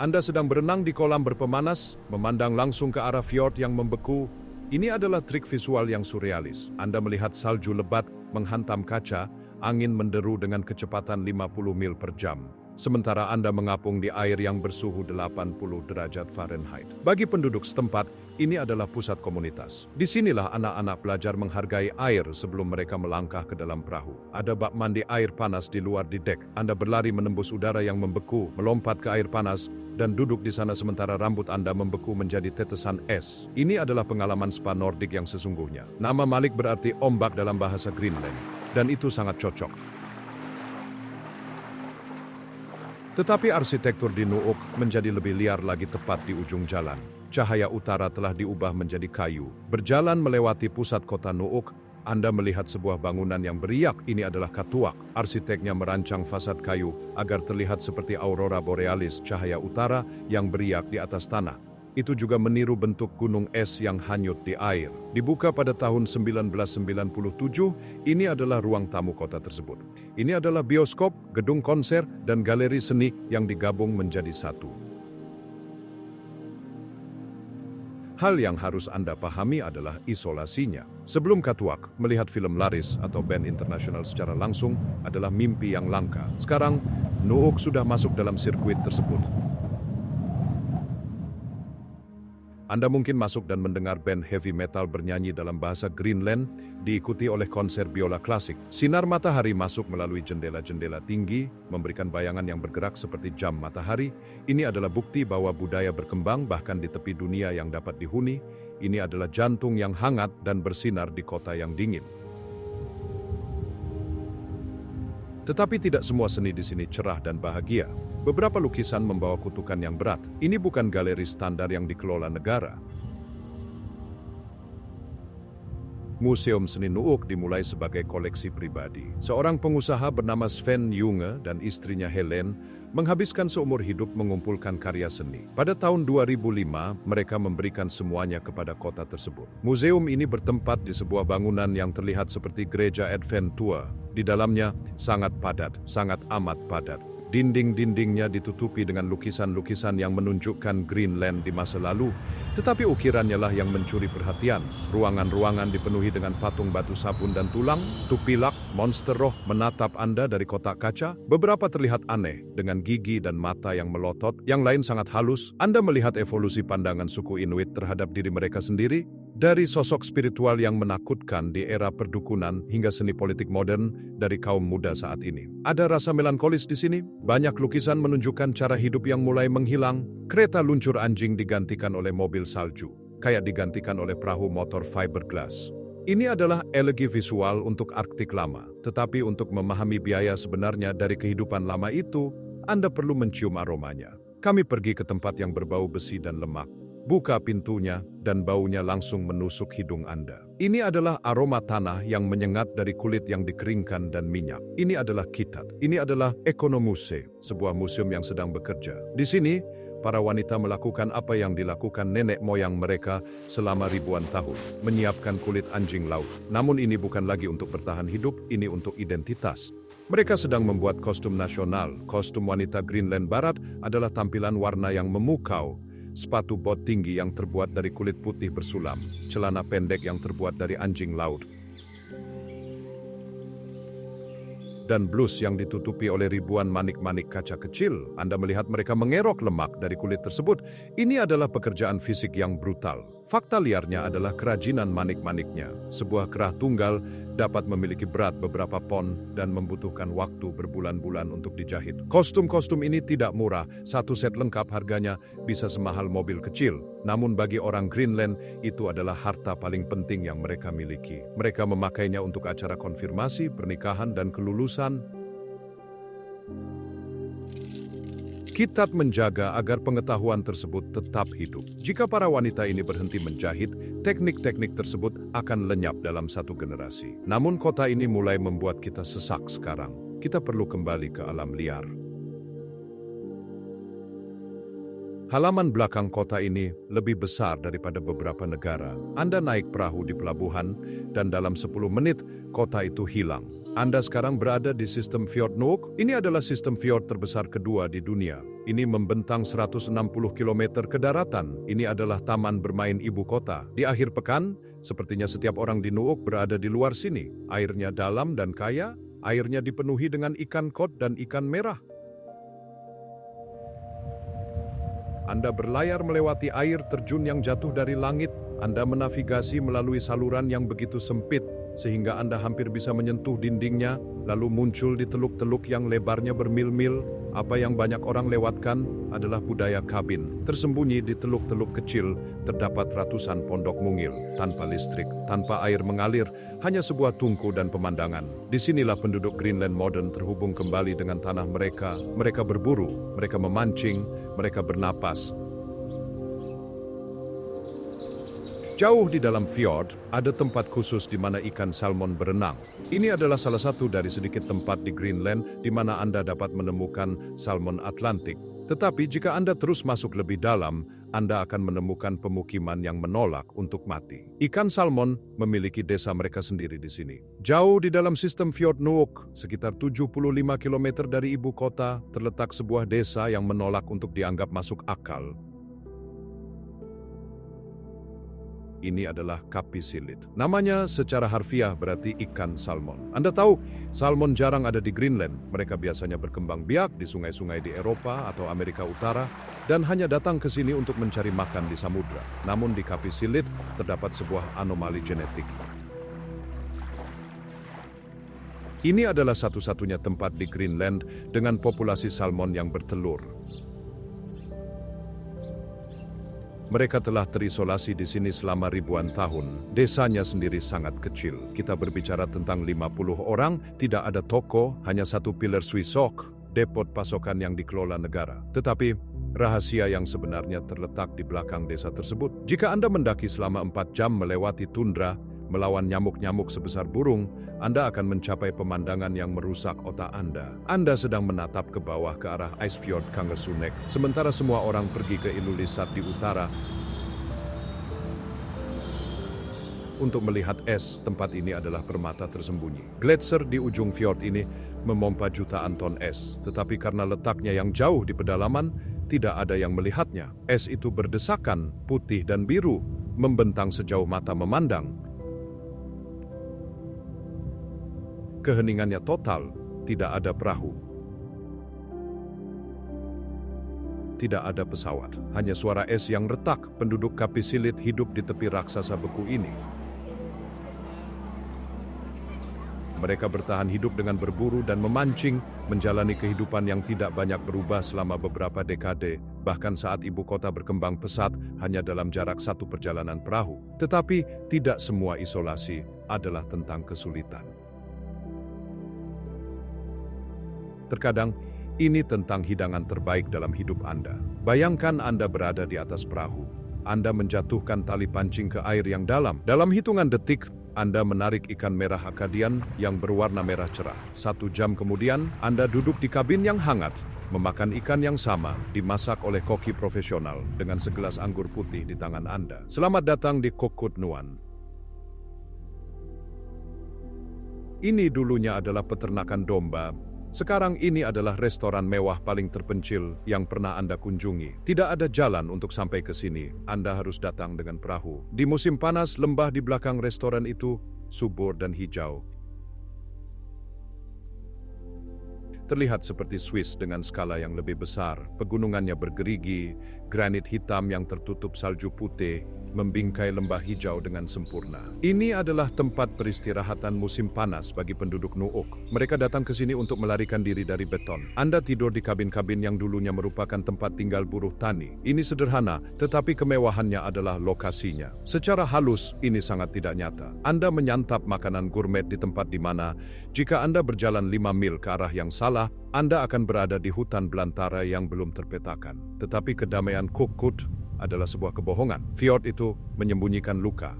Anda sedang berenang di kolam berpemanas, memandang langsung ke arah fjord yang membeku. Ini adalah trik visual yang surrealis. Anda melihat salju lebat menghantam kaca, angin menderu dengan kecepatan 50 mil per jam, sementara Anda mengapung di air yang bersuhu 80 derajat Fahrenheit. Bagi penduduk setempat, ini adalah pusat komunitas. Disinilah anak-anak belajar menghargai air sebelum mereka melangkah ke dalam perahu. Ada bak mandi air panas di luar di dek. Anda berlari menembus udara yang membeku, melompat ke air panas, dan duduk di sana sementara rambut Anda membeku menjadi tetesan es. Ini adalah pengalaman spa Nordik yang sesungguhnya. Nama Malik berarti ombak dalam bahasa Greenland, dan itu sangat cocok. Tetapi arsitektur di Nuuk menjadi lebih liar lagi tepat di ujung jalan. Cahaya utara telah diubah menjadi kayu. Berjalan melewati pusat kota Nuuk, Anda melihat sebuah bangunan yang beriak. Ini adalah Katuak. Arsiteknya merancang fasad kayu agar terlihat seperti aurora borealis, cahaya utara yang beriak di atas tanah. Itu juga meniru bentuk gunung es yang hanyut di air. Dibuka pada tahun 1997, ini adalah ruang tamu kota tersebut. Ini adalah bioskop, gedung konser, dan galeri seni yang digabung menjadi satu. Hal yang harus Anda pahami adalah isolasinya. Sebelum Katuak, melihat film laris atau band internasional secara langsung adalah mimpi yang langka. Sekarang, Nuuk sudah masuk dalam sirkuit tersebut. Anda mungkin masuk dan mendengar band heavy metal bernyanyi dalam bahasa Greenland, diikuti oleh konser biola klasik. Sinar matahari masuk melalui jendela-jendela tinggi, memberikan bayangan yang bergerak seperti jam matahari. Ini adalah bukti bahwa budaya berkembang bahkan di tepi dunia yang dapat dihuni. Ini adalah jantung yang hangat dan bersinar di kota yang dingin. Tetapi tidak semua seni di sini cerah dan bahagia. Beberapa lukisan membawa kutukan yang berat. Ini bukan galeri standar yang dikelola negara. Museum Seni Nuuk dimulai sebagai koleksi pribadi. Seorang pengusaha bernama Sven Junge dan istrinya Helen menghabiskan seumur hidup mengumpulkan karya seni. Pada tahun 2005, mereka memberikan semuanya kepada kota tersebut. Museum ini bertempat di sebuah bangunan yang terlihat seperti gereja Advent tua. Di dalamnya sangat padat, sangat amat padat. Dinding-dindingnya ditutupi dengan lukisan-lukisan yang menunjukkan Greenland di masa lalu, tetapi ukirannya lah yang mencuri perhatian. Ruangan-ruangan dipenuhi dengan patung batu sabun dan tulang, tupilak, monster roh menatap Anda dari kotak kaca. Beberapa terlihat aneh, dengan gigi dan mata yang melotot, yang lain sangat halus. Anda melihat evolusi pandangan suku Inuit terhadap diri mereka sendiri, dari sosok spiritual yang menakutkan di era perdukunan hingga seni politik modern dari kaum muda saat ini. Ada rasa melankolis di sini. Banyak lukisan menunjukkan cara hidup yang mulai menghilang. Kereta luncur anjing digantikan oleh mobil salju, kayak digantikan oleh perahu motor fiberglass. Ini adalah elegi visual untuk Arktik lama, tetapi untuk memahami biaya sebenarnya dari kehidupan lama itu, Anda perlu mencium aromanya. Kami pergi ke tempat yang berbau besi dan lemak. Buka pintunya, dan baunya langsung menusuk hidung Anda. Ini adalah aroma tanah yang menyengat dari kulit yang dikeringkan dan minyak. Ini adalah Kitat. Ini adalah Ekonomuse, sebuah museum yang sedang bekerja. Di sini, para wanita melakukan apa yang dilakukan nenek moyang mereka selama ribuan tahun, menyiapkan kulit anjing laut. Namun ini bukan lagi untuk bertahan hidup, ini untuk identitas. Mereka sedang membuat kostum nasional. Kostum wanita Greenland Barat adalah tampilan warna yang memukau, sepatu bot tinggi yang terbuat dari kulit putih bersulam, celana pendek yang terbuat dari anjing laut, dan blus yang ditutupi oleh ribuan manik-manik kaca kecil. Anda melihat mereka mengerok lemak dari kulit tersebut. Ini adalah pekerjaan fisik yang brutal. Fakta liarnya adalah kerajinan manik-maniknya. Sebuah kerah tunggal dapat memiliki berat beberapa pon dan membutuhkan waktu berbulan-bulan untuk dijahit. Kostum-kostum ini tidak murah. Satu set lengkap harganya bisa semahal mobil kecil. Namun bagi orang Greenland, itu adalah harta paling penting yang mereka miliki. Mereka memakainya untuk acara konfirmasi, pernikahan, dan kelulusan. Kitat menjaga agar pengetahuan tersebut tetap hidup. Jika para wanita ini berhenti menjahit, teknik-teknik tersebut akan lenyap dalam satu generasi. Namun kota ini mulai membuat kita sesak sekarang. Kita perlu kembali ke alam liar. Halaman belakang kota ini lebih besar daripada beberapa negara. Anda naik perahu di pelabuhan, dan dalam 10 menit, kota itu hilang. Anda sekarang berada di sistem Fjord Nuuk. Ini adalah sistem fjord terbesar kedua di dunia. Ini membentang 160 km ke daratan. Ini adalah taman bermain ibu kota. Di akhir pekan, sepertinya setiap orang di Nuuk berada di luar sini. Airnya dalam dan kaya. Airnya dipenuhi dengan ikan kod dan ikan merah. Anda berlayar melewati air terjun yang jatuh dari langit. Anda menavigasi melalui saluran yang begitu sempit, sehingga Anda hampir bisa menyentuh dindingnya, lalu muncul di teluk-teluk yang lebarnya bermil-mil. Apa yang banyak orang lewatkan adalah budaya kabin. Tersembunyi di teluk-teluk kecil, terdapat ratusan pondok mungil, tanpa listrik, tanpa air mengalir, hanya sebuah tungku dan pemandangan. Disinilah penduduk Greenland modern terhubung kembali dengan tanah mereka. Mereka berburu, mereka memancing, mereka bernapas. Jauh di dalam fjord, ada tempat khusus di mana ikan salmon berenang. Ini adalah salah satu dari sedikit tempat di Greenland di mana Anda dapat menemukan salmon Atlantik. Tetapi jika Anda terus masuk lebih dalam, Anda akan menemukan pemukiman yang menolak untuk mati. Ikan salmon memiliki desa mereka sendiri di sini. Jauh di dalam sistem Fjord Nuuk, sekitar 75 km dari ibu kota, terletak sebuah desa yang menolak untuk dianggap masuk akal. Ini adalah Kapisilit. Namanya secara harfiah berarti ikan salmon. Anda tahu, salmon jarang ada di Greenland. Mereka biasanya berkembang biak di sungai-sungai di Eropa atau Amerika Utara dan hanya datang ke sini untuk mencari makan di samudra. Namun di Kapisilit terdapat sebuah anomali genetik. Ini adalah satu-satunya tempat di Greenland dengan populasi salmon yang bertelur. Mereka telah terisolasi di sini selama ribuan tahun. Desanya sendiri sangat kecil. Kita berbicara tentang 50 orang, tidak ada toko, hanya satu pilar Swisok, depot pasokan yang dikelola negara. Tetapi, rahasia yang sebenarnya terletak di belakang desa tersebut. Jika Anda mendaki selama 4 jam melewati tundra, melawan nyamuk-nyamuk sebesar burung, Anda akan mencapai pemandangan yang merusak otak Anda. Anda sedang menatap ke bawah ke arah Isefjord Kangersunek, sementara semua orang pergi ke Ilulissat di utara untuk melihat es. Tempat ini adalah permata tersembunyi. Gletser di ujung fjord ini memompa jutaan ton es, tetapi karena letaknya yang jauh di pedalaman, tidak ada yang melihatnya. Es itu berdesakan, putih dan biru, membentang sejauh mata memandang. Keheningannya total, tidak ada perahu. Tidak ada pesawat, hanya suara es yang retak. Penduduk Kapisilit hidup di tepi raksasa beku ini. Mereka bertahan hidup dengan berburu dan memancing, menjalani kehidupan yang tidak banyak berubah selama beberapa dekade, bahkan saat ibu kota berkembang pesat hanya dalam jarak satu perjalanan perahu. Tetapi tidak semua isolasi adalah tentang kesulitan. Terkadang, ini tentang hidangan terbaik dalam hidup Anda. Bayangkan Anda berada di atas perahu. Anda menjatuhkan tali pancing ke air yang dalam. Dalam hitungan detik, Anda menarik ikan merah Akadian yang berwarna merah cerah. 1 jam kemudian, Anda duduk di kabin yang hangat, memakan ikan yang sama, dimasak oleh koki profesional dengan segelas anggur putih di tangan Anda. Selamat datang di Kokut Nuan. Ini dulunya adalah peternakan domba. Sekarang ini adalah restoran mewah paling terpencil yang pernah Anda kunjungi. Tidak ada jalan untuk sampai ke sini. Anda harus datang dengan perahu. Di musim panas, lembah di belakang restoran itu subur dan hijau. Terlihat seperti Swiss dengan skala yang lebih besar. Pegunungannya bergerigi, granit hitam yang tertutup salju putih, membingkai lembah hijau dengan sempurna. Ini adalah tempat peristirahatan musim panas bagi penduduk Nuuk. Mereka datang ke sini untuk melarikan diri dari beton. Anda tidur di kabin-kabin yang dulunya merupakan tempat tinggal buruh tani. Ini sederhana, tetapi kemewahannya adalah lokasinya. Secara halus, ini sangat tidak nyata. Anda menyantap makanan gourmet di tempat di mana, jika Anda berjalan 5 mil ke arah yang salah, Anda akan berada di hutan belantara yang belum terpetakan. Tetapi kedamaian Kokut adalah sebuah kebohongan. Fjord itu menyembunyikan luka.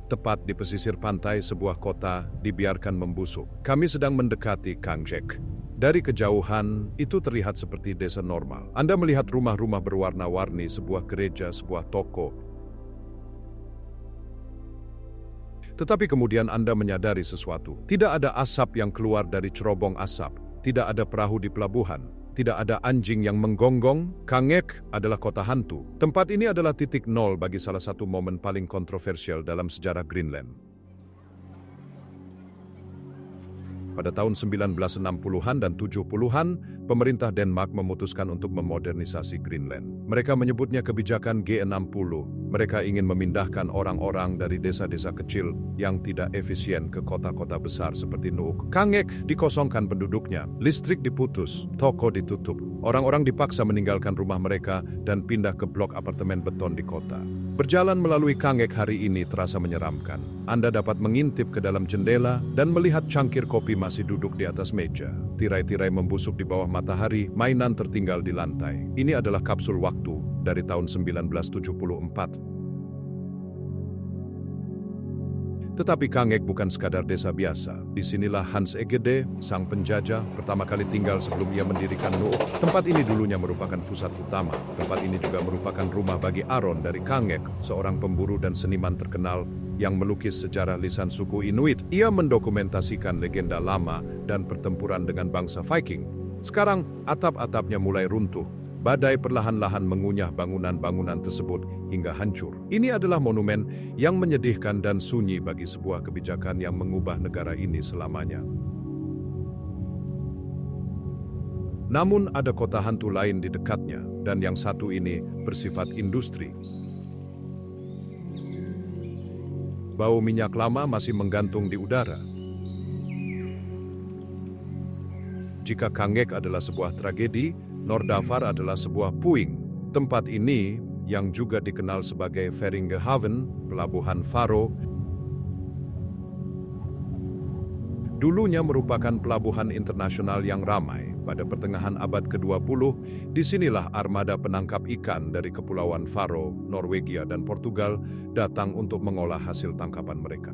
Tepat di pesisir pantai sebuah kota dibiarkan membusuk. Kami sedang mendekati Kangjek. Dari kejauhan, itu terlihat seperti desa normal. Anda melihat rumah-rumah berwarna-warni, sebuah gereja, sebuah toko. Tetapi kemudian Anda menyadari sesuatu. Tidak ada asap yang keluar dari cerobong asap. Tidak ada perahu di pelabuhan. Tidak ada anjing yang menggonggong. Kangjek adalah kota hantu. Tempat ini adalah titik nol bagi salah satu momen paling kontroversial dalam sejarah Greenland. Pada tahun 1960-an dan 70-an, pemerintah Denmark memutuskan untuk memodernisasi Greenland. Mereka menyebutnya kebijakan G60. Mereka ingin memindahkan orang-orang dari desa-desa kecil yang tidak efisien ke kota-kota besar seperti Nuuk. Kangjek dikosongkan penduduknya, listrik diputus, toko ditutup. Orang-orang dipaksa meninggalkan rumah mereka dan pindah ke blok apartemen beton di kota. Berjalan melalui Kangjek hari ini terasa menyeramkan. Anda dapat mengintip ke dalam jendela dan melihat cangkir kopi masih duduk di atas meja. Tirai-tirai membusuk di bawah matahari, mainan tertinggal di lantai. Ini adalah kapsul waktu dari tahun 1974. Tetapi Kangjek bukan sekadar desa biasa. Disinilah Hans Egede, sang penjajah, pertama kali tinggal sebelum ia mendirikan Nuuk. Tempat ini dulunya merupakan pusat utama. Tempat ini juga merupakan rumah bagi Aron dari Kangjek, seorang pemburu dan seniman terkenal yang melukis sejarah lisan suku Inuit. Ia mendokumentasikan legenda lama dan pertempuran dengan bangsa Viking. Sekarang, atap-atapnya mulai runtuh. Badai perlahan-lahan mengunyah bangunan-bangunan tersebut hingga hancur. Ini adalah monumen yang menyedihkan dan sunyi bagi sebuah kebijakan yang mengubah negara ini selamanya. Namun ada kota hantu lain di dekatnya, dan yang satu ini bersifat industri. Bau minyak lama masih menggantung di udara. Jika Kangjek adalah sebuah tragedi, Nordavar adalah sebuah puing. Tempat ini, yang juga dikenal sebagai Feringehaven, pelabuhan Faro, dulunya merupakan pelabuhan internasional yang ramai. Pada pertengahan abad ke-20, disinilah armada penangkap ikan dari Kepulauan Faroe, Norwegia, dan Portugal datang untuk mengolah hasil tangkapan mereka.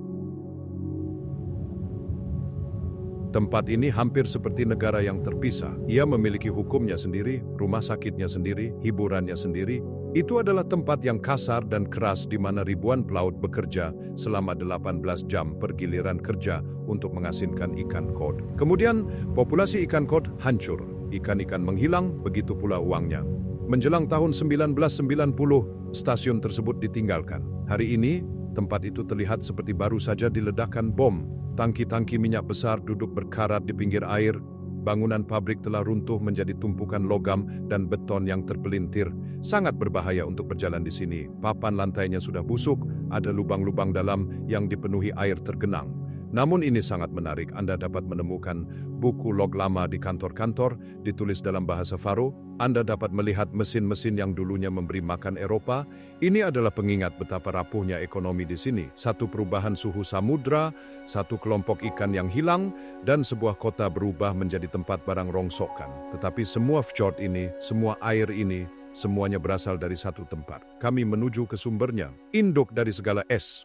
Tempat ini hampir seperti negara yang terpisah. Ia memiliki hukumnya sendiri, rumah sakitnya sendiri, hiburannya sendiri. Itu adalah tempat yang kasar dan keras di mana ribuan pelaut bekerja selama 18 jam per giliran kerja untuk mengasinkan ikan kod. Kemudian, populasi ikan kod hancur. Ikan-ikan menghilang, begitu pula uangnya. Menjelang tahun 1990, stasiun tersebut ditinggalkan. Hari ini, tempat itu terlihat seperti baru saja diledakkan bom. Tangki-tangki minyak besar duduk berkarat di pinggir air, bangunan pabrik telah runtuh menjadi tumpukan logam dan beton yang terpelintir. Sangat berbahaya untuk berjalan di sini. Papan lantainya sudah busuk, ada lubang-lubang dalam yang dipenuhi air tergenang. Namun ini sangat menarik, Anda dapat menemukan buku log lama di kantor-kantor, ditulis dalam bahasa Faroe. Anda dapat melihat mesin-mesin yang dulunya memberi makan Eropa. Ini adalah pengingat betapa rapuhnya ekonomi di sini. Satu perubahan suhu samudra, satu kelompok ikan yang hilang, dan sebuah kota berubah menjadi tempat barang rongsokan. Tetapi semua fjord ini, semua air ini, semuanya berasal dari satu tempat. Kami menuju ke sumbernya, induk dari segala es.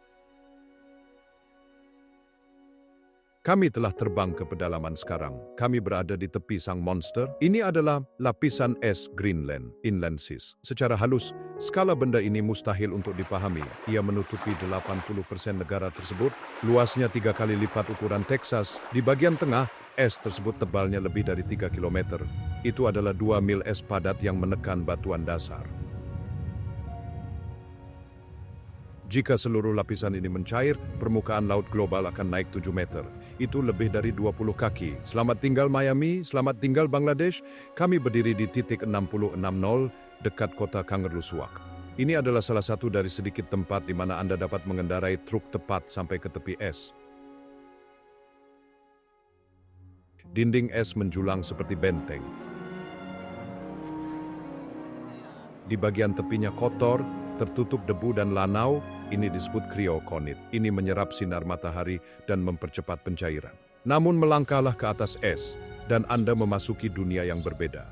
Kami telah terbang ke pedalaman sekarang. Kami berada di tepi sang monster. Ini adalah lapisan es Greenland, inland seas. Secara halus, skala benda ini mustahil untuk dipahami. Ia menutupi 80% negara tersebut. Luasnya 3 kali lipat ukuran Texas. Di bagian tengah, es tersebut tebalnya lebih dari 3 km. Itu adalah 2 mil es padat yang menekan batuan dasar. Jika seluruh lapisan ini mencair, permukaan laut global akan naik 7 meter. Itu lebih dari 20 kaki. Selamat tinggal Miami, selamat tinggal Bangladesh. Kami berdiri di titik 6060 dekat kota Kangerlussuaq. Ini adalah salah satu dari sedikit tempat di mana Anda dapat mengendarai truk tepat sampai ke tepi es. Dinding es menjulang seperti benteng. Di bagian tepinya kotor, tertutup debu dan lanau. Ini disebut kriokonit. Ini menyerap sinar matahari dan mempercepat pencairan. Namun melangkahlah ke atas es, dan Anda memasuki dunia yang berbeda.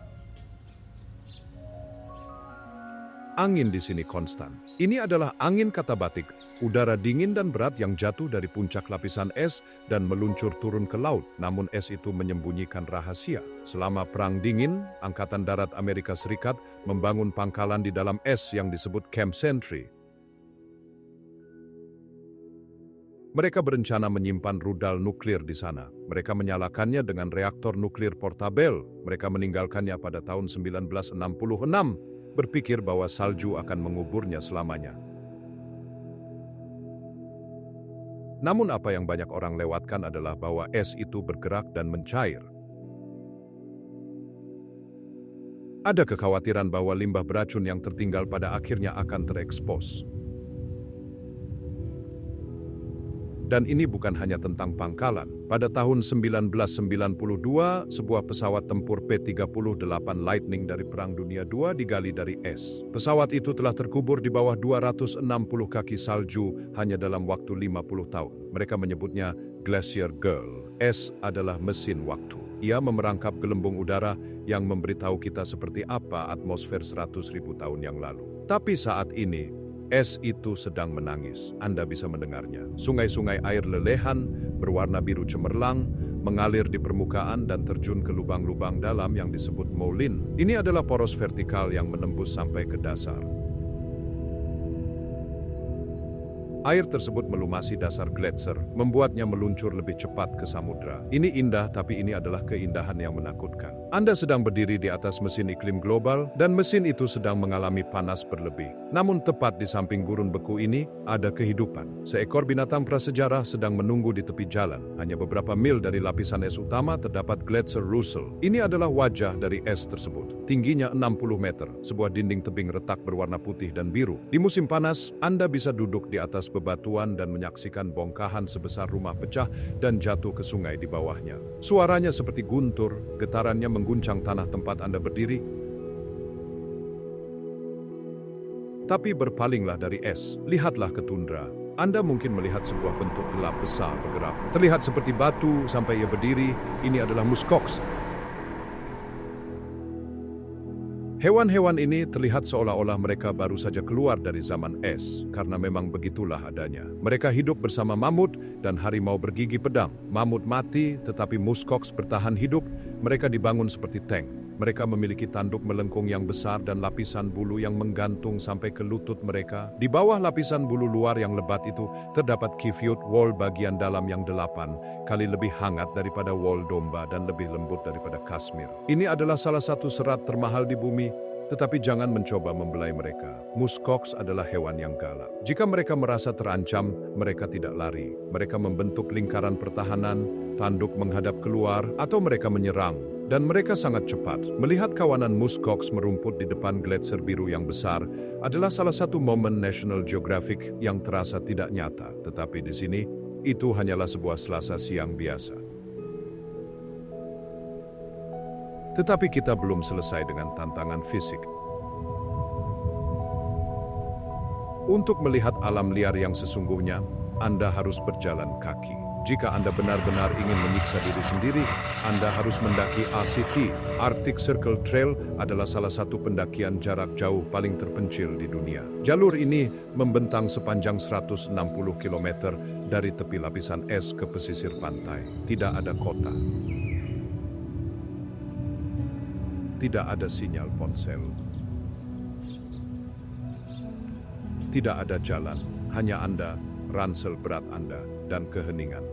Angin di sini konstan. Ini adalah angin kata batik, udara dingin dan berat yang jatuh dari puncak lapisan es dan meluncur turun ke laut. Namun es itu menyembunyikan rahasia. Selama Perang Dingin, Angkatan Darat Amerika Serikat membangun pangkalan di dalam es yang disebut Camp Sentry. Mereka berencana menyimpan rudal nuklir di sana. Mereka menyalakannya dengan reaktor nuklir portabel. Mereka meninggalkannya pada tahun 1966, berpikir bahwa salju akan menguburnya selamanya. Namun apa yang banyak orang lewatkan adalah bahwa es itu bergerak dan mencair. Ada kekhawatiran bahwa limbah beracun yang tertinggal pada akhirnya akan terekspos. Dan ini bukan hanya tentang pangkalan. Pada tahun 1992, sebuah pesawat tempur P-38 Lightning dari Perang Dunia II digali dari es. Pesawat itu telah terkubur di bawah 260 kaki salju hanya dalam waktu 50 tahun. Mereka menyebutnya Glacier Girl. Es adalah mesin waktu. Ia memerangkap gelembung udara yang memberitahu kita seperti apa atmosfer 100.000 tahun yang lalu. Tapi saat ini, es itu sedang menangis. Anda bisa mendengarnya. Sungai-sungai air lelehan, berwarna biru cemerlang, mengalir di permukaan dan terjun ke lubang-lubang dalam yang disebut moulin. Ini adalah poros vertikal yang menembus sampai ke dasar. Air tersebut melumasi dasar gletser, membuatnya meluncur lebih cepat ke samudra. Ini indah, tapi ini adalah keindahan yang menakutkan. Anda sedang berdiri di atas mesin iklim global, dan mesin itu sedang mengalami panas berlebih. Namun tepat di samping gurun beku ini, ada kehidupan. Seekor binatang prasejarah sedang menunggu di tepi jalan. Hanya beberapa mil dari lapisan es utama terdapat Gletser Russell. Ini adalah wajah dari es tersebut. Tingginya 60 meter, sebuah dinding tebing retak berwarna putih dan biru. Di musim panas, Anda bisa duduk di atas bebatuan dan menyaksikan bongkahan sebesar rumah pecah dan jatuh ke sungai di bawahnya. Suaranya seperti guntur, getarannya mengguncang tanah tempat Anda berdiri. Tapi berpalinglah dari es, lihatlah ke tundra. Anda mungkin melihat sebuah bentuk gelap besar bergerak. Terlihat seperti batu sampai ia berdiri. Ini adalah muskox. Hewan-hewan ini terlihat seolah-olah mereka baru saja keluar dari zaman es, karena memang begitulah adanya. Mereka hidup bersama mamut dan harimau bergigi pedang. Mamut mati, tetapi muskox bertahan hidup. Mereka dibangun seperti tank. Mereka memiliki tanduk melengkung yang besar dan lapisan bulu yang menggantung sampai ke lutut mereka. Di bawah lapisan bulu luar yang lebat itu, terdapat kivyut, wol bagian dalam yang 8 kali lebih hangat daripada wol domba dan lebih lembut daripada kasmir. Ini adalah salah satu serat termahal di bumi, tetapi jangan mencoba membelai mereka. Muskox adalah hewan yang galak. Jika mereka merasa terancam, mereka tidak lari. Mereka membentuk lingkaran pertahanan, tanduk menghadap keluar, atau mereka menyerang. Dan mereka sangat cepat. Melihat kawanan muskox merumput di depan gletser biru yang besar adalah salah satu momen National Geographic yang terasa tidak nyata. Tetapi di sini, itu hanyalah sebuah Selasa siang biasa. Tetapi kita belum selesai dengan tantangan fisik. Untuk melihat alam liar yang sesungguhnya, Anda harus berjalan kaki. Jika Anda benar-benar ingin menyiksa diri sendiri, Anda harus mendaki ACT. Arctic Circle Trail adalah salah satu pendakian jarak jauh paling terpencil di dunia. Jalur ini membentang sepanjang 160 km dari tepi lapisan es ke pesisir pantai. Tidak ada kota. Tidak ada sinyal ponsel. Tidak ada jalan, hanya Anda, ransel berat Anda, dan keheningan.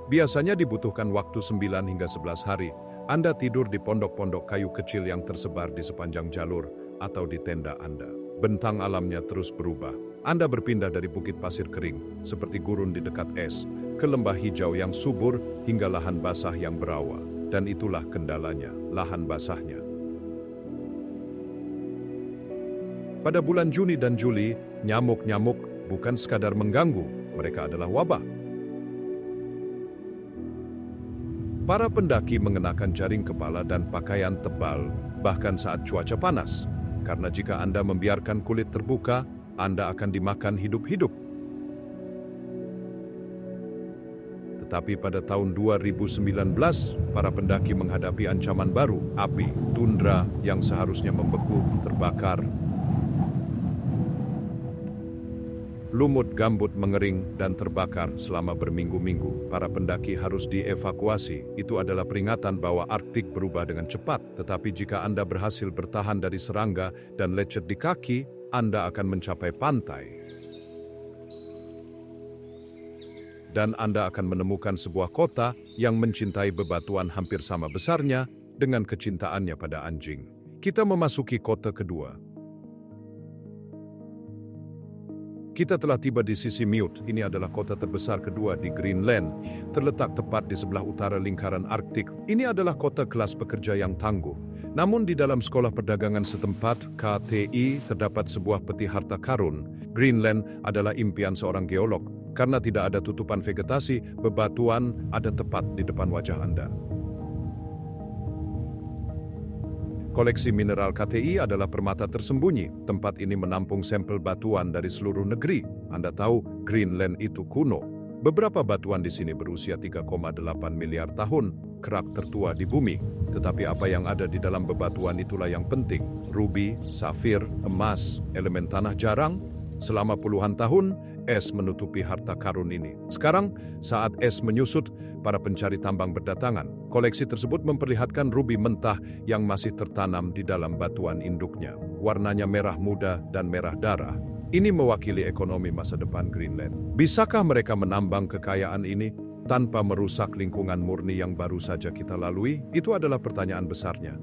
Biasanya dibutuhkan waktu 9 hingga 11 hari. Anda tidur di pondok-pondok kayu kecil yang tersebar di sepanjang jalur atau di tenda Anda. Bentang alamnya terus berubah. Anda berpindah dari bukit pasir kering, seperti gurun di dekat es, ke lembah hijau yang subur hingga lahan basah yang berawa. Dan itulah kendalanya, lahan basahnya. Pada bulan Juni dan Juli, nyamuk-nyamuk bukan sekadar mengganggu, mereka adalah wabah. Para pendaki mengenakan jaring kepala dan pakaian tebal, bahkan saat cuaca panas. Karena jika Anda membiarkan kulit terbuka, Anda akan dimakan hidup-hidup. Tetapi pada tahun 2019, para pendaki menghadapi ancaman baru, api, tundra yang seharusnya membeku, terbakar. Lumut gambut mengering dan terbakar selama berminggu-minggu. Para pendaki harus dievakuasi. Itu adalah peringatan bahwa Arktik berubah dengan cepat. Tetapi jika Anda berhasil bertahan dari serangga dan lecet di kaki, Anda akan mencapai pantai. Dan Anda akan menemukan sebuah kota yang mencintai bebatuan hampir sama besarnya dengan kecintaannya pada anjing. Kita memasuki kota kedua. Kita telah tiba di Sisimiut. Ini adalah kota terbesar kedua di Greenland, terletak tepat di sebelah utara lingkaran Arktik. Ini adalah kota kelas pekerja yang tangguh. Namun di dalam sekolah perdagangan setempat, KTI, terdapat sebuah peti harta karun. Greenland adalah impian seorang geolog. Karena tidak ada tutupan vegetasi, bebatuan ada tepat di depan wajah Anda. Koleksi mineral KTI adalah permata tersembunyi. Tempat ini menampung sampel batuan dari seluruh negeri. Anda tahu, Greenland itu kuno. Beberapa batuan di sini berusia 3,8 miliar tahun, kerak tertua di bumi. Tetapi apa yang ada di dalam bebatuan itulah yang penting. Rubi, safir, emas, elemen tanah jarang. Selama puluhan tahun, es menutupi harta karun ini. Sekarang, saat es menyusut, para pencari tambang berdatangan. Koleksi tersebut memperlihatkan rubi mentah yang masih tertanam di dalam batuan induknya. Warnanya merah muda dan merah darah. Ini mewakili ekonomi masa depan Greenland. Bisakah mereka menambang kekayaan ini tanpa merusak lingkungan murni yang baru saja kita lalui? Itu adalah pertanyaan besarnya.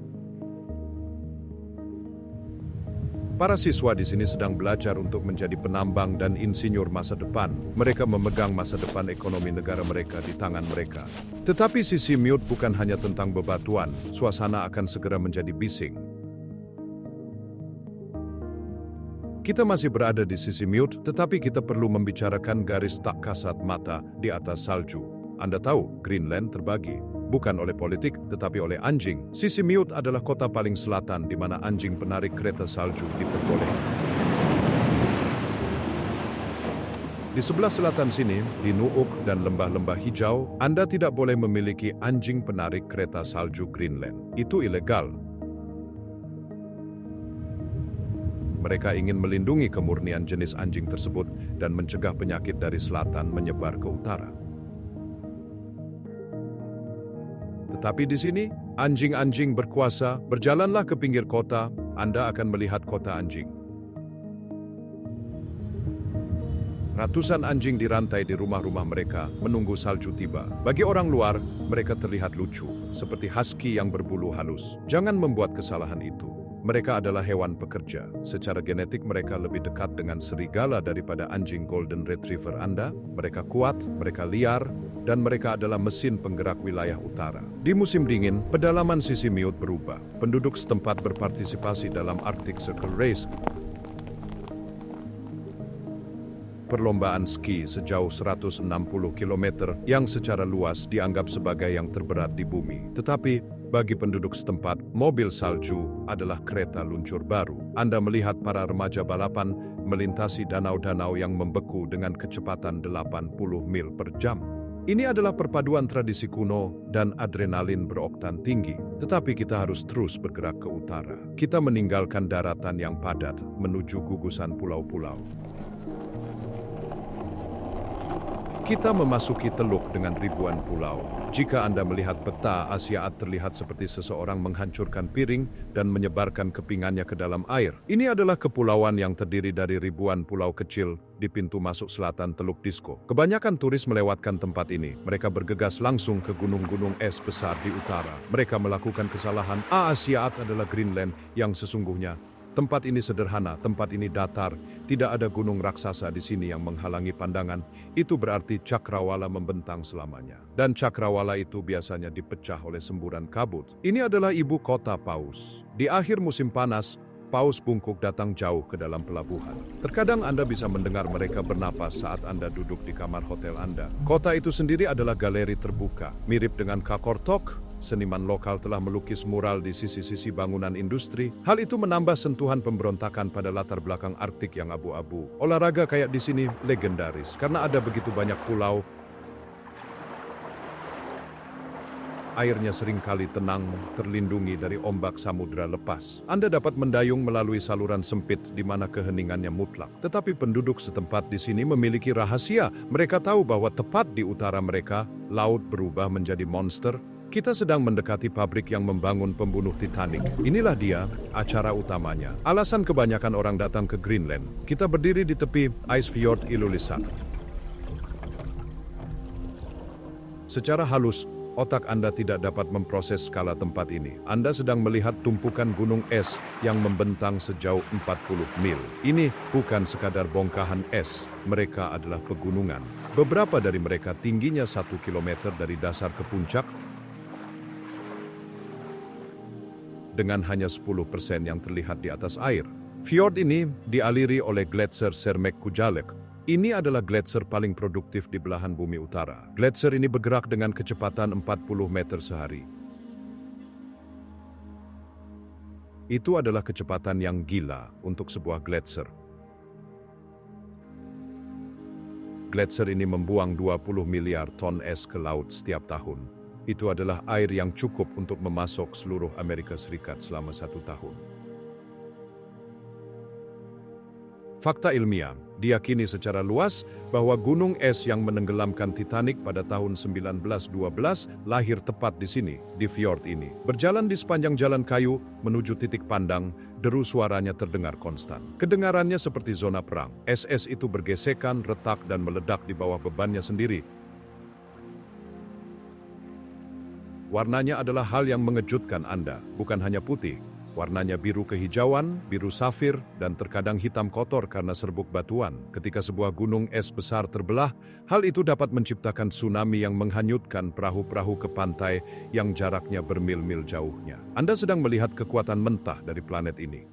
Para siswa di sini sedang belajar untuk menjadi penambang dan insinyur masa depan. Mereka memegang masa depan ekonomi negara mereka di tangan mereka. Tetapi Sisimiut bukan hanya tentang bebatuan, suasana akan segera menjadi bising. Kita masih berada di Sisimiut, tetapi kita perlu membicarakan garis tak kasat mata di atas salju. Anda tahu, Greenland terbagi. Bukan oleh politik, tetapi oleh anjing. Sisimiut adalah kota paling selatan di mana anjing penarik kereta salju diperbolehkan. Di sebelah selatan sini, di Nuuk dan lembah-lembah hijau, Anda tidak boleh memiliki anjing penarik kereta salju Greenland. Itu ilegal. Mereka ingin melindungi kemurnian jenis anjing tersebut dan mencegah penyakit dari selatan menyebar ke utara. Tetapi di sini, anjing-anjing berkuasa. Berjalanlah ke pinggir kota, Anda akan melihat kota anjing. Ratusan anjing dirantai di rumah-rumah mereka menunggu salju tiba. Bagi orang luar, mereka terlihat lucu, seperti husky yang berbulu halus. Jangan membuat kesalahan itu. Mereka adalah hewan pekerja. Secara genetik mereka lebih dekat dengan serigala daripada anjing Golden Retriever Anda. Mereka kuat, mereka liar, dan mereka adalah mesin penggerak wilayah utara. Di musim dingin, pedalaman Sisimiut berubah. Penduduk setempat berpartisipasi dalam Arctic Circle Race, perlombaan ski sejauh 160 km yang secara luas dianggap sebagai yang terberat di bumi. Tetapi, bagi penduduk setempat, mobil salju adalah kereta luncur baru. Anda melihat para remaja balapan melintasi danau-danau yang membeku dengan kecepatan 80 mil per jam. Ini adalah perpaduan tradisi kuno dan adrenalin beroktan tinggi. Tetapi kita harus terus bergerak ke utara. Kita meninggalkan daratan yang padat menuju gugusan pulau-pulau. Kita memasuki teluk dengan ribuan pulau. Jika Anda melihat peta, Asia terlihat seperti seseorang menghancurkan piring dan menyebarkan kepingannya ke dalam air. Ini adalah kepulauan yang terdiri dari ribuan pulau kecil di pintu masuk selatan Teluk Disko. Kebanyakan turis melewatkan tempat ini. Mereka bergegas langsung ke gunung-gunung es besar di utara. Mereka melakukan kesalahan. Asia adalah Greenland yang sesungguhnya. Tempat ini sederhana, tempat ini datar, tidak ada gunung raksasa di sini yang menghalangi pandangan. Itu berarti cakrawala membentang selamanya. Dan cakrawala itu biasanya dipecah oleh semburan kabut. Ini adalah ibu kota Paus. Di akhir musim panas, paus bungkuk datang jauh ke dalam pelabuhan. Terkadang Anda bisa mendengar mereka bernapas saat Anda duduk di kamar hotel Anda. Kota itu sendiri adalah galeri terbuka. Mirip dengan Kakortok, seniman lokal telah melukis mural di sisi-sisi bangunan industri. Hal itu menambah sentuhan pemberontakan pada latar belakang Arktik yang abu-abu. Olahraga kayak di sini legendaris karena ada begitu banyak pulau. Airnya seringkali tenang, terlindungi dari ombak samudera lepas. Anda dapat mendayung melalui saluran sempit di mana keheningannya mutlak. Tetapi penduduk setempat di sini memiliki rahasia. Mereka tahu bahwa tepat di utara mereka, laut berubah menjadi monster. Kita sedang mendekati pabrik yang membangun pembunuh Titanic. Inilah dia, acara utamanya. Alasan kebanyakan orang datang ke Greenland. Kita berdiri di tepi Ice Fjord Ilulissat. Secara halus, otak Anda tidak dapat memproses skala tempat ini. Anda sedang melihat tumpukan gunung es yang membentang sejauh 40 mil. Ini bukan sekadar bongkahan es, mereka adalah pegunungan. Beberapa dari mereka tingginya 1 kilometer dari dasar ke puncak, dengan hanya 10% yang terlihat di atas air. Fjord ini dialiri oleh gletser Sermeckkujalek. Ini adalah gletser paling produktif di belahan bumi utara. Gletser ini bergerak dengan kecepatan 40 meter sehari. Itu adalah kecepatan yang gila untuk sebuah gletser. Gletser ini membuang 20 miliar ton es ke laut setiap tahun. Itu adalah air yang cukup untuk memasok seluruh Amerika Serikat selama 1 tahun. Fakta ilmiah diyakini secara luas bahwa gunung es yang menenggelamkan Titanic pada tahun 1912 lahir tepat di sini, di fjord ini. Berjalan di sepanjang jalan kayu menuju titik pandang, deru suaranya terdengar konstan. Kedengarannya seperti zona perang. Es itu bergesekan, retak, dan meledak di bawah bebannya sendiri. Warnanya adalah hal yang mengejutkan Anda, bukan hanya putih. Warnanya biru kehijauan, biru safir, dan terkadang hitam kotor karena serbuk batuan. Ketika sebuah gunung es besar terbelah, hal itu dapat menciptakan tsunami yang menghanyutkan perahu-perahu ke pantai yang jaraknya bermil-mil jauhnya. Anda sedang melihat kekuatan mentah dari planet ini.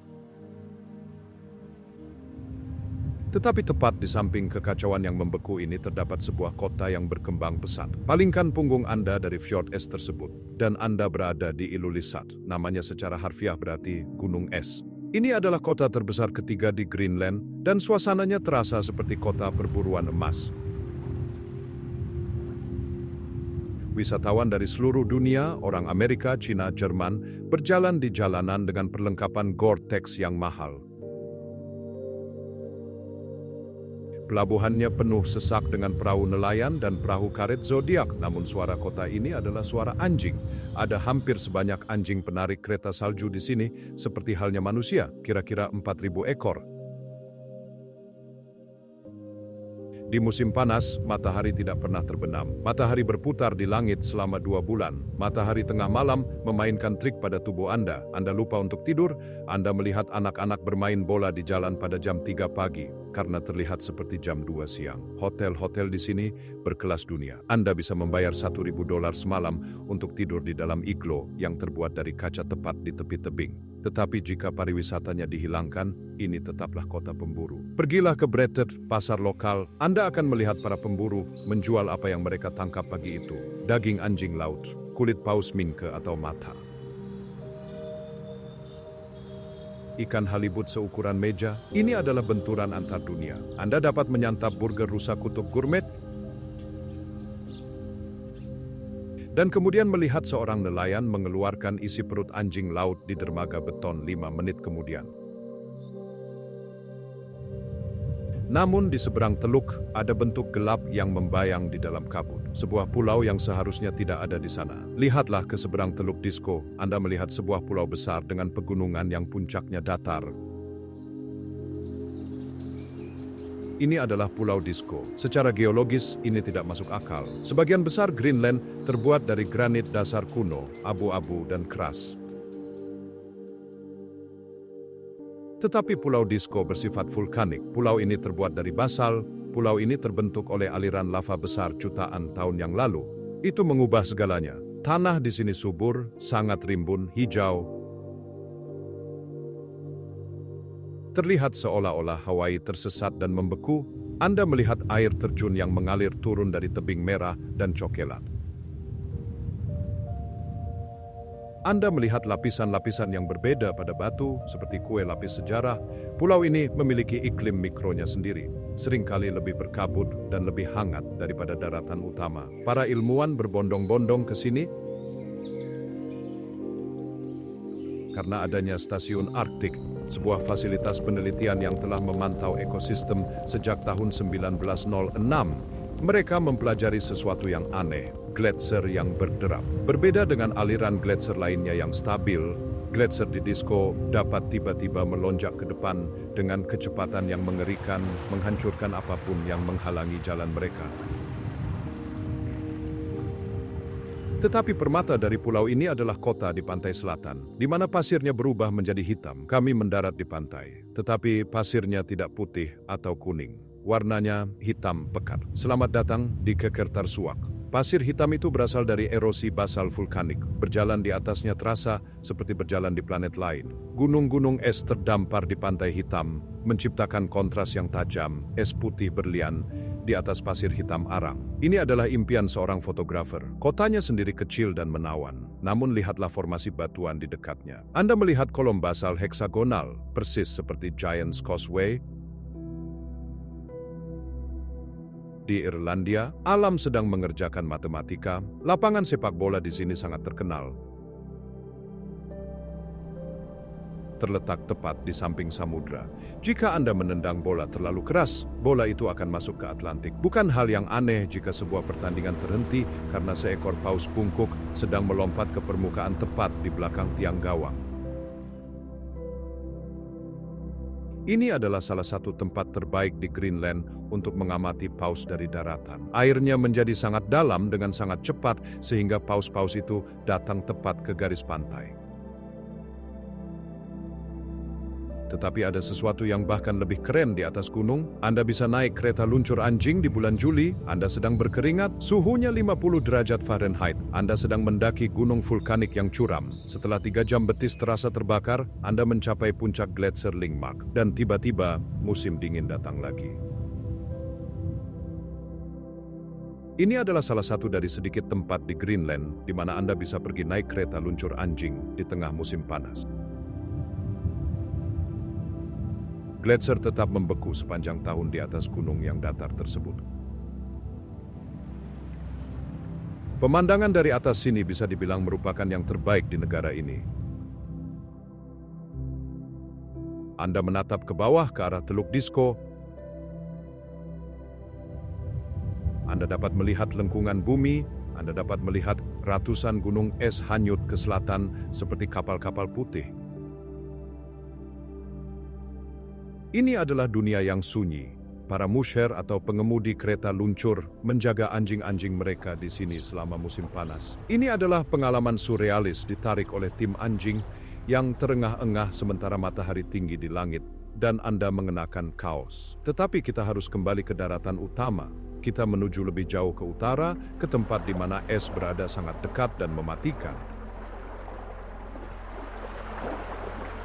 Tetapi tepat di samping kekacauan yang membeku ini terdapat sebuah kota yang berkembang pesat. Palingkan punggung Anda dari fjord es tersebut, dan Anda berada di Ilulissat. Namanya secara harfiah berarti gunung es. Ini adalah kota terbesar ketiga di Greenland dan suasananya terasa seperti kota perburuan emas. Wisatawan dari seluruh dunia, orang Amerika, Cina, Jerman, berjalan di jalanan dengan perlengkapan Gore-Tex yang mahal. Pelabuhannya penuh sesak dengan perahu nelayan dan perahu karet zodiak, namun suara kota ini adalah suara anjing. Ada hampir sebanyak anjing penarik kereta salju di sini, seperti halnya manusia, kira-kira 4.000 ekor. Di musim panas, matahari tidak pernah terbenam. Matahari berputar di langit selama 2 bulan. Matahari tengah malam memainkan trik pada tubuh Anda. Anda lupa untuk tidur, Anda melihat anak-anak bermain bola di jalan pada jam 3 pagi, karena terlihat seperti jam 2 siang. Hotel-hotel di sini berkelas dunia. Anda bisa membayar $1.000 semalam untuk tidur di dalam iglo yang terbuat dari kaca tepat di tepi tebing. Tetapi jika pariwisatanya dihilangkan, ini tetaplah kota pemburu. Pergilah ke Breted, pasar lokal. Anda akan melihat para pemburu menjual apa yang mereka tangkap pagi itu. Daging anjing laut, kulit paus minke atau mata. Ikan halibut seukuran meja, ini adalah benturan antar dunia. Anda dapat menyantap burger rusa kutub gourmet dan kemudian melihat seorang nelayan mengeluarkan isi perut anjing laut di dermaga beton 5 menit kemudian. Namun di seberang teluk ada bentuk gelap yang membayang di dalam kabut. Sebuah pulau yang seharusnya tidak ada di sana. Lihatlah ke seberang teluk Disco. Anda melihat sebuah pulau besar dengan pegunungan yang puncaknya datar. Ini adalah Pulau Disco. Secara geologis, ini tidak masuk akal. Sebagian besar Greenland terbuat dari granit dasar kuno, abu-abu dan keras. Tetapi Pulau Disco bersifat vulkanik. Pulau ini terbuat dari basal. Pulau ini terbentuk oleh aliran lava besar jutaan tahun yang lalu. Itu mengubah segalanya. Tanah di sini subur, sangat rimbun, hijau. Terlihat seolah-olah Hawaii tersesat dan membeku. Anda melihat air terjun yang mengalir turun dari tebing merah dan cokelat. Anda melihat lapisan-lapisan yang berbeda pada batu, seperti kue lapis sejarah. Pulau ini memiliki iklim mikronya sendiri, seringkali lebih berkabut dan lebih hangat daripada daratan utama. Para ilmuwan berbondong-bondong ke sini karena adanya stasiun Arktik, sebuah fasilitas penelitian yang telah memantau ekosistem sejak tahun 1906. Mereka mempelajari sesuatu yang aneh, gletser yang berderap. Berbeda dengan aliran gletser lainnya yang stabil, gletser di Disco dapat tiba-tiba melonjak ke depan dengan kecepatan yang mengerikan, menghancurkan apapun yang menghalangi jalan mereka. Tetapi permata dari pulau ini adalah kota di pantai selatan, di mana pasirnya berubah menjadi hitam. Kami mendarat di pantai, tetapi pasirnya tidak putih atau kuning. Warnanya hitam pekat. Selamat datang di Qeqertarsuaq. Pasir hitam itu berasal dari erosi basal vulkanik. Berjalan di atasnya terasa seperti berjalan di planet lain. Gunung-gunung es terdampar di pantai hitam, menciptakan kontras yang tajam, es putih berlian di atas pasir hitam arang. Ini adalah impian seorang fotografer. Kotanya sendiri kecil dan menawan, namun lihatlah formasi batuan di dekatnya. Anda melihat kolom basal heksagonal, persis seperti Giant's Causeway. Di Irlandia, alam sedang mengerjakan matematika. Lapangan sepak bola di sini sangat terkenal. Terletak tepat di samping samudra. Jika Anda menendang bola terlalu keras, bola itu akan masuk ke Atlantik. Bukan hal yang aneh jika sebuah pertandingan terhenti karena seekor paus bungkuk sedang melompat ke permukaan tepat di belakang tiang gawang. Ini adalah salah satu tempat terbaik di Greenland untuk mengamati paus dari daratan. Airnya menjadi sangat dalam dengan sangat cepat sehingga paus-paus itu datang tepat ke garis pantai. Tetapi ada sesuatu yang bahkan lebih keren di atas gunung. Anda bisa naik kereta luncur anjing di bulan Juli. Anda sedang berkeringat, suhunya 50 derajat Fahrenheit. Anda sedang mendaki gunung vulkanik yang curam. Setelah 3 jam betis terasa terbakar, Anda mencapai puncak gletser Lingmark. Dan tiba-tiba, musim dingin datang lagi. Ini adalah salah satu dari sedikit tempat di Greenland di mana Anda bisa pergi naik kereta luncur anjing di tengah musim panas. gletser tetap membeku sepanjang tahun di atas gunung yang datar tersebut. Pemandangan dari atas sini bisa dibilang merupakan yang terbaik di negara ini. Anda menatap ke bawah ke arah Teluk Disko. Anda dapat melihat lengkungan bumi, Anda dapat melihat ratusan gunung es hanyut ke selatan seperti kapal-kapal putih. Ini adalah dunia yang sunyi. Para musher atau pengemudi kereta luncur menjaga anjing-anjing mereka di sini selama musim panas. Ini adalah pengalaman surrealis ditarik oleh tim anjing yang terengah-engah sementara matahari tinggi di langit dan Anda mengenakan kaos. Tetapi kita harus kembali ke daratan utama. Kita menuju lebih jauh ke utara, ke tempat di mana es berada sangat dekat dan mematikan.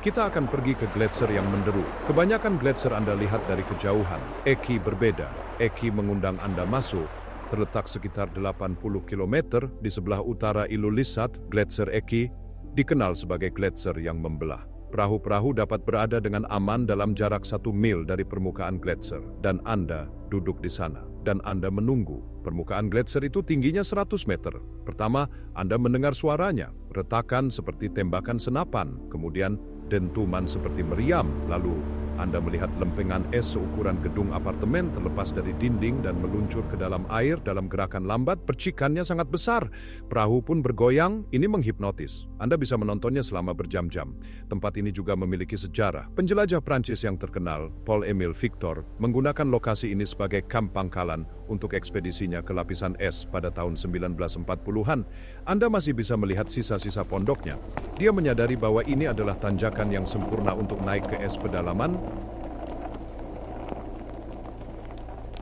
Kita akan pergi ke gletser yang menderu. Kebanyakan gletser Anda lihat dari kejauhan. Eki berbeda. Eki mengundang Anda masuk. Terletak sekitar 80 km di sebelah utara Ilulissat, gletser Eki dikenal sebagai gletser yang membelah. Perahu-perahu dapat berada dengan aman dalam jarak 1 mil dari permukaan gletser. Dan Anda duduk di sana. Dan Anda menunggu. Permukaan gletser itu tingginya 100 meter. Pertama, Anda mendengar suaranya. Retakan seperti tembakan senapan. Kemudian, dentuman seperti meriam, lalu Anda melihat lempengan es seukuran gedung apartemen terlepas dari dinding dan meluncur ke dalam air dalam gerakan lambat. Percikannya sangat besar. Perahu pun bergoyang. Ini menghipnotis. Anda bisa menontonnya selama berjam-jam. Tempat ini juga memiliki sejarah. Penjelajah Prancis yang terkenal, Paul-Émile Victor, menggunakan lokasi ini sebagai kamp pangkalan untuk ekspedisinya ke lapisan es pada tahun 1940-an. Anda masih bisa melihat sisa-sisa pondoknya. Dia menyadari bahwa ini adalah tanjakan yang sempurna untuk naik ke es pedalaman.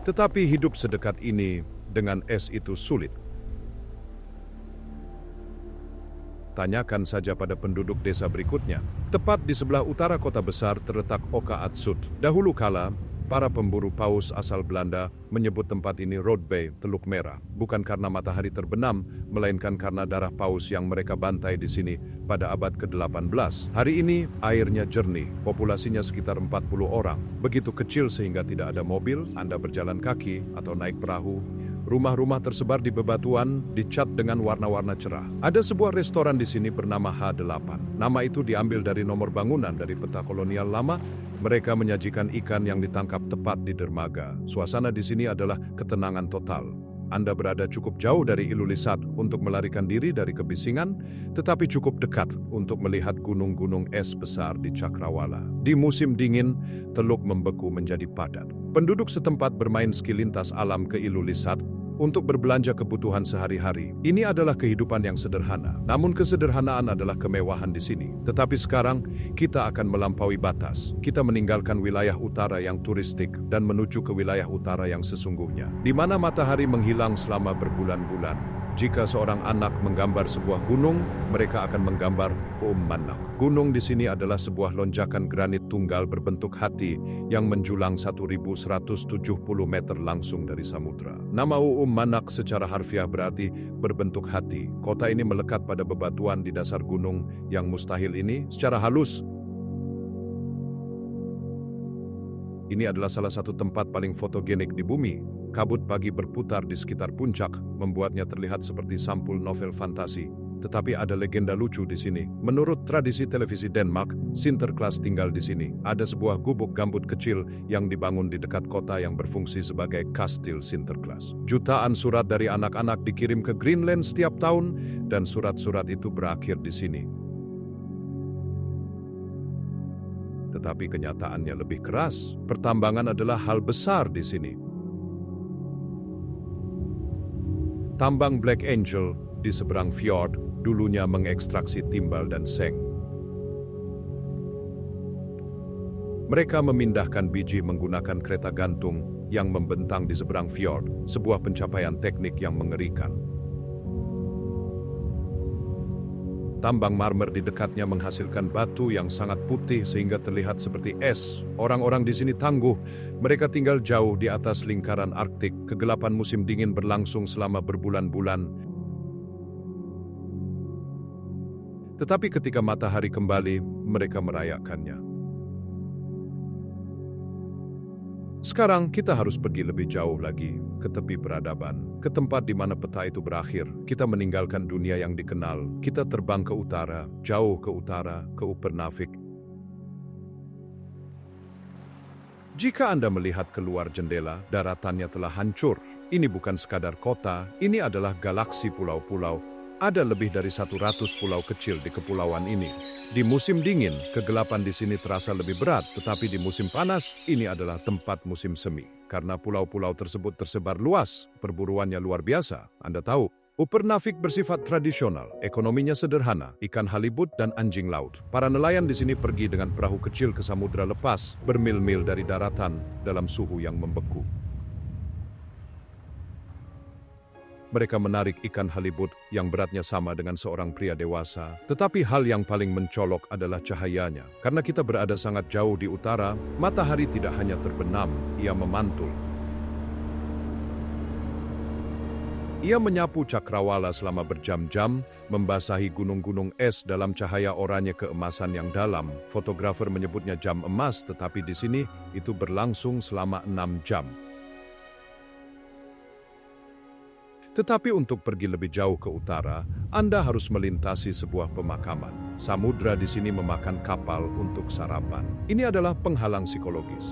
Tetapi hidup sedekat ini dengan es itu sulit. Tanyakan saja pada penduduk desa berikutnya. Tepat di sebelah utara kota besar terletak Oka Atsut. Dahulu kala, para pemburu paus asal Belanda menyebut tempat ini Rood Bay, Teluk Merah, bukan karena matahari terbenam, melainkan karena darah paus yang mereka bantai di sini pada abad ke-18. Hari ini airnya jernih, populasinya sekitar 40 orang. Begitu kecil sehingga tidak ada mobil, Anda berjalan kaki atau naik perahu. Rumah-rumah tersebar di bebatuan, dicat dengan warna-warna cerah. Ada sebuah restoran di sini bernama H8. Nama itu diambil dari nomor bangunan dari peta kolonial lama. Mereka menyajikan ikan yang ditangkap tepat di dermaga. Suasana di sini adalah ketenangan total. Anda berada cukup jauh dari Ilulissat untuk melarikan diri dari kebisingan, tetapi cukup dekat untuk melihat gunung-gunung es besar di Cakrawala. Di musim dingin, teluk membeku menjadi padat. Penduduk setempat bermain ski lintas alam ke Ilulissat untuk berbelanja kebutuhan sehari-hari. Ini adalah kehidupan yang sederhana. Namun kesederhanaan adalah kemewahan di sini. Tetapi sekarang kita akan melampaui batas. Kita meninggalkan wilayah utara yang turistik dan menuju ke wilayah utara yang sesungguhnya, di mana matahari menghilang selama berbulan-bulan. Jika seorang anak menggambar sebuah gunung, mereka akan menggambar Manak. Gunung di sini adalah sebuah lonjakan granit tunggal berbentuk hati yang menjulang 1.170 meter langsung dari samudra. Nama Manak secara harfiah berarti berbentuk hati. Kota ini melekat pada bebatuan di dasar gunung yang mustahil ini. Secara halus, ini adalah salah satu tempat paling fotogenik di bumi. Kabut pagi berputar di sekitar puncak, membuatnya terlihat seperti sampul novel fantasi. Tetapi ada legenda lucu di sini. Menurut tradisi televisi Denmark, Sinterklaas tinggal di sini. Ada sebuah gubuk gambut kecil yang dibangun di dekat kota yang berfungsi sebagai kastil Sinterklaas. Jutaan surat dari anak-anak dikirim ke Greenland setiap tahun, dan surat-surat itu berakhir di sini. Tetapi kenyataannya lebih keras. Pertambangan adalah hal besar di sini. Tambang Black Angel di seberang fjord dulunya mengekstraksi timbal dan seng. Mereka memindahkan biji menggunakan kereta gantung yang membentang di seberang fjord, sebuah pencapaian teknik yang mengerikan. Tambang marmer di dekatnya menghasilkan batu yang sangat putih sehingga terlihat seperti es. Orang-orang di sini tangguh. Mereka tinggal jauh di atas lingkaran Arktik. Kegelapan musim dingin berlangsung selama berbulan-bulan. Tetapi ketika matahari kembali, mereka merayakannya. Sekarang kita harus pergi lebih jauh lagi, ke tepi peradaban, ke tempat di mana peta itu berakhir. Kita meninggalkan dunia yang dikenal, kita terbang ke utara, jauh ke utara, ke Upernavik. Jika Anda melihat keluar jendela, daratannya telah hancur. Ini bukan sekadar kota, ini adalah galaksi pulau-pulau. Ada lebih dari 100 pulau kecil di kepulauan ini. Di musim dingin, kegelapan di sini terasa lebih berat, tetapi di musim panas, ini adalah tempat musim semi. Karena pulau-pulau tersebut tersebar luas, perburuannya luar biasa. Anda tahu, Upernavik bersifat tradisional, ekonominya sederhana, ikan halibut dan anjing laut. Para nelayan di sini pergi dengan perahu kecil ke samudra lepas, bermil-mil dari daratan dalam suhu yang membeku. Mereka menarik ikan halibut yang beratnya sama dengan seorang pria dewasa. Tetapi hal yang paling mencolok adalah cahayanya. Karena kita berada sangat jauh di utara, matahari tidak hanya terbenam, ia memantul. Ia menyapu cakrawala selama berjam-jam, membasahi gunung-gunung es dalam cahaya oranye keemasan yang dalam. Fotografer menyebutnya jam emas, tetapi di sini itu berlangsung selama 6 jam. Tetapi untuk pergi lebih jauh ke utara, Anda harus melintasi sebuah pemakaman. Samudra di sini memakan kapal untuk sarapan. Ini adalah penghalang psikologis.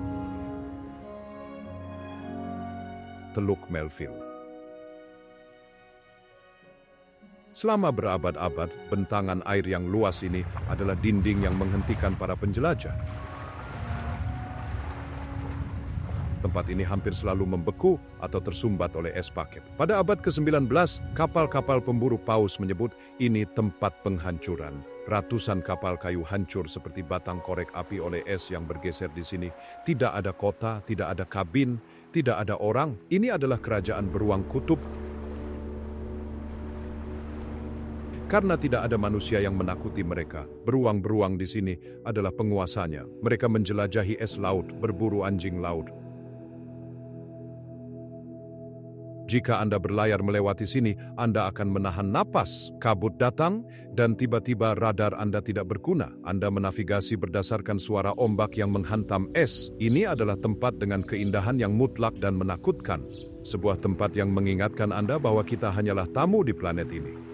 Teluk Melville. Selama berabad-abad, bentangan air yang luas ini adalah dinding yang menghentikan para penjelajah. Tempat ini hampir selalu membeku atau tersumbat oleh es paket. Pada abad ke-19, kapal-kapal pemburu paus menyebut ini tempat penghancuran. Ratusan kapal kayu hancur seperti batang korek api oleh es yang bergeser di sini. Tidak ada kota, tidak ada kabin, tidak ada orang. Ini adalah kerajaan beruang kutub. Karena tidak ada manusia yang menakuti mereka, beruang-beruang di sini adalah penguasanya. Mereka menjelajahi es laut, berburu anjing laut. Jika Anda berlayar melewati sini, Anda akan menahan napas. Kabut datang, dan tiba-tiba radar Anda tidak berguna. Anda menavigasi berdasarkan suara ombak yang menghantam es. Ini adalah tempat dengan keindahan yang mutlak dan menakutkan. Sebuah tempat yang mengingatkan Anda bahwa kita hanyalah tamu di planet ini.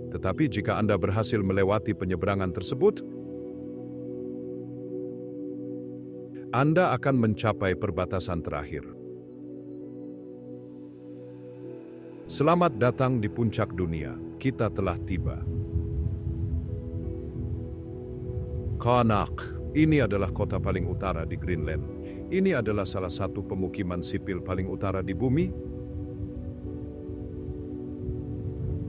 Tetapi jika Anda berhasil melewati penyeberangan tersebut, Anda akan mencapai perbatasan terakhir. Selamat datang di puncak dunia, kita telah tiba. Qaanaaq, ini adalah kota paling utara di Greenland. Ini adalah salah satu pemukiman sipil paling utara di bumi.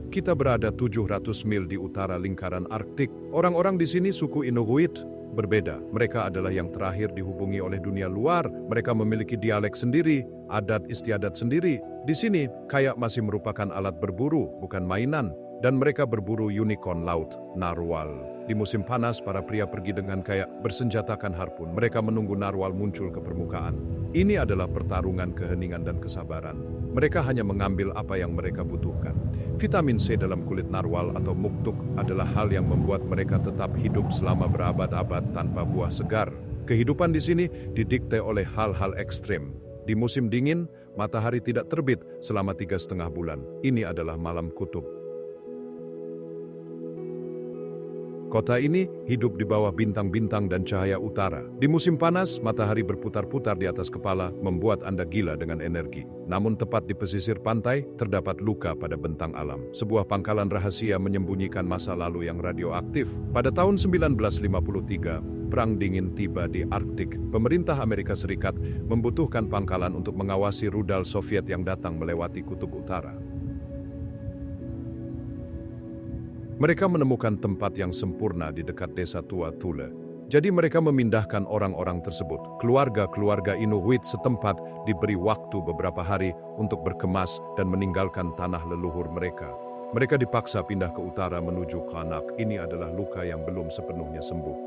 Kita berada 700 mil di utara lingkaran Arktik. Orang-orang di sini suku Inuit. Berbeda, mereka adalah yang terakhir dihubungi oleh dunia luar. Mereka memiliki dialek sendiri, adat istiadat sendiri. Di sini, kayak masih merupakan alat berburu, bukan mainan. Dan mereka berburu unicorn laut, narwal. Di musim panas, para pria pergi dengan kayak bersenjatakan harpun. Mereka menunggu narwal muncul ke permukaan. Ini adalah pertarungan keheningan dan kesabaran. Mereka hanya mengambil apa yang mereka butuhkan. Vitamin C dalam kulit narwal atau muktuk adalah hal yang membuat mereka tetap hidup selama berabad-abad tanpa buah segar. Kehidupan di sini didikte oleh hal-hal ekstrem. Di musim dingin, matahari tidak terbit selama 3,5 bulan. Ini adalah malam kutub. Kota ini hidup di bawah bintang-bintang dan cahaya utara. Di musim panas, matahari berputar-putar di atas kepala, membuat Anda gila dengan energi. Namun tepat di pesisir pantai, terdapat luka pada bentang alam. Sebuah pangkalan rahasia menyembunyikan masa lalu yang radioaktif. Pada tahun 1953, Perang Dingin tiba di Arktik. Pemerintah Amerika Serikat membutuhkan pangkalan untuk mengawasi rudal Soviet yang datang melewati kutub utara. Mereka menemukan tempat yang sempurna di dekat desa tua Thule. Jadi mereka memindahkan orang-orang tersebut. Keluarga-keluarga Inuit setempat diberi waktu beberapa hari untuk berkemas dan meninggalkan tanah leluhur mereka. Mereka dipaksa pindah ke utara menuju Qaanaaq. Ini adalah luka yang belum sepenuhnya sembuh.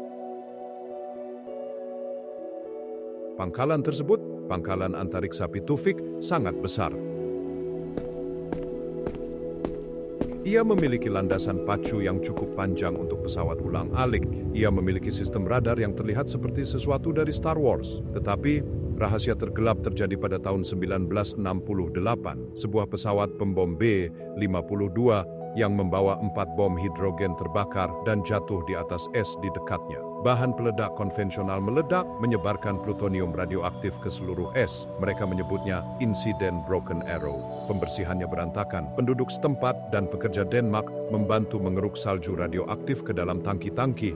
Pangkalan tersebut, pangkalan antariksa Pituffik, sangat besar. Ia memiliki landasan pacu yang cukup panjang untuk pesawat ulang-alik. Ia memiliki sistem radar yang terlihat seperti sesuatu dari Star Wars. Tetapi, rahasia tergelap terjadi pada tahun 1968. Sebuah pesawat pembom B-52 yang membawa 4 bom hidrogen terbakar dan jatuh di atas es di dekatnya. Bahan peledak konvensional meledak, menyebarkan plutonium radioaktif ke seluruh es. Mereka menyebutnya insiden Broken Arrow. Pembersihannya berantakan. Penduduk setempat dan pekerja Denmark membantu mengeruk salju radioaktif ke dalam tangki-tangki.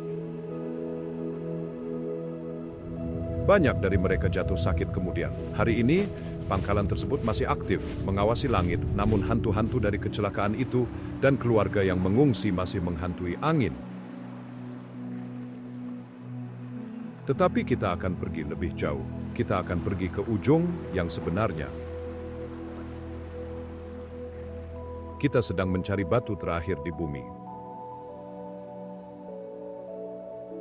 Banyak dari mereka jatuh sakit kemudian. Hari ini, pangkalan tersebut masih aktif, mengawasi langit, namun hantu-hantu dari kecelakaan itu dan keluarga yang mengungsi masih menghantui angin. Tetapi kita akan pergi lebih jauh. Kita akan pergi ke ujung yang sebenarnya. Kita sedang mencari batu terakhir di bumi.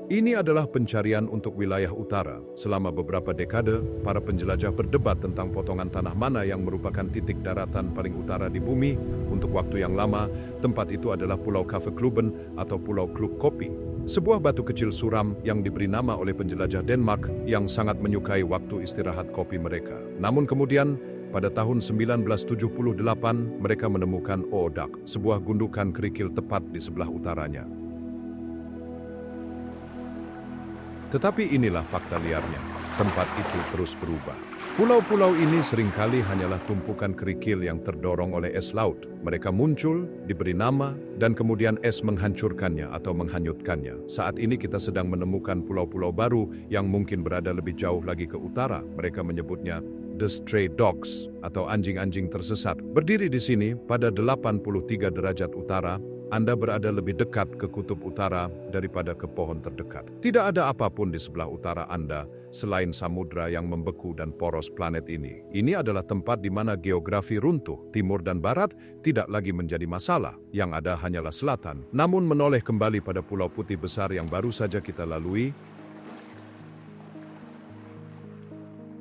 Ini adalah pencarian untuk wilayah utara. Selama beberapa dekade, para penjelajah berdebat tentang potongan tanah mana yang merupakan titik daratan paling utara di bumi. Untuk waktu yang lama, tempat itu adalah Pulau Kaffeklubben atau Pulau Klub Kopi. Sebuah batu kecil suram yang diberi nama oleh penjelajah Denmark yang sangat menyukai waktu istirahat kopi mereka. Namun kemudian, pada tahun 1978, mereka menemukan Oodak, sebuah gundukan kerikil tepat di sebelah utaranya. Tetapi inilah fakta liarnya, tempat itu terus berubah. Pulau-pulau ini seringkali hanyalah tumpukan kerikil yang terdorong oleh es laut. Mereka muncul, diberi nama, dan kemudian es menghancurkannya atau menghanyutkannya. Saat ini kita sedang menemukan pulau-pulau baru yang mungkin berada lebih jauh lagi ke utara. Mereka menyebutnya The Stray Dogs atau anjing-anjing tersesat. Berdiri di sini pada 83 derajat utara, Anda berada lebih dekat ke kutub utara daripada ke pohon terdekat. Tidak ada apapun di sebelah utara Anda selain samudra yang membeku dan poros planet ini. Ini adalah tempat di mana geografi runtuh. Timur dan barat tidak lagi menjadi masalah. Yang ada hanyalah selatan. Namun menoleh kembali pada pulau putih besar yang baru saja kita lalui,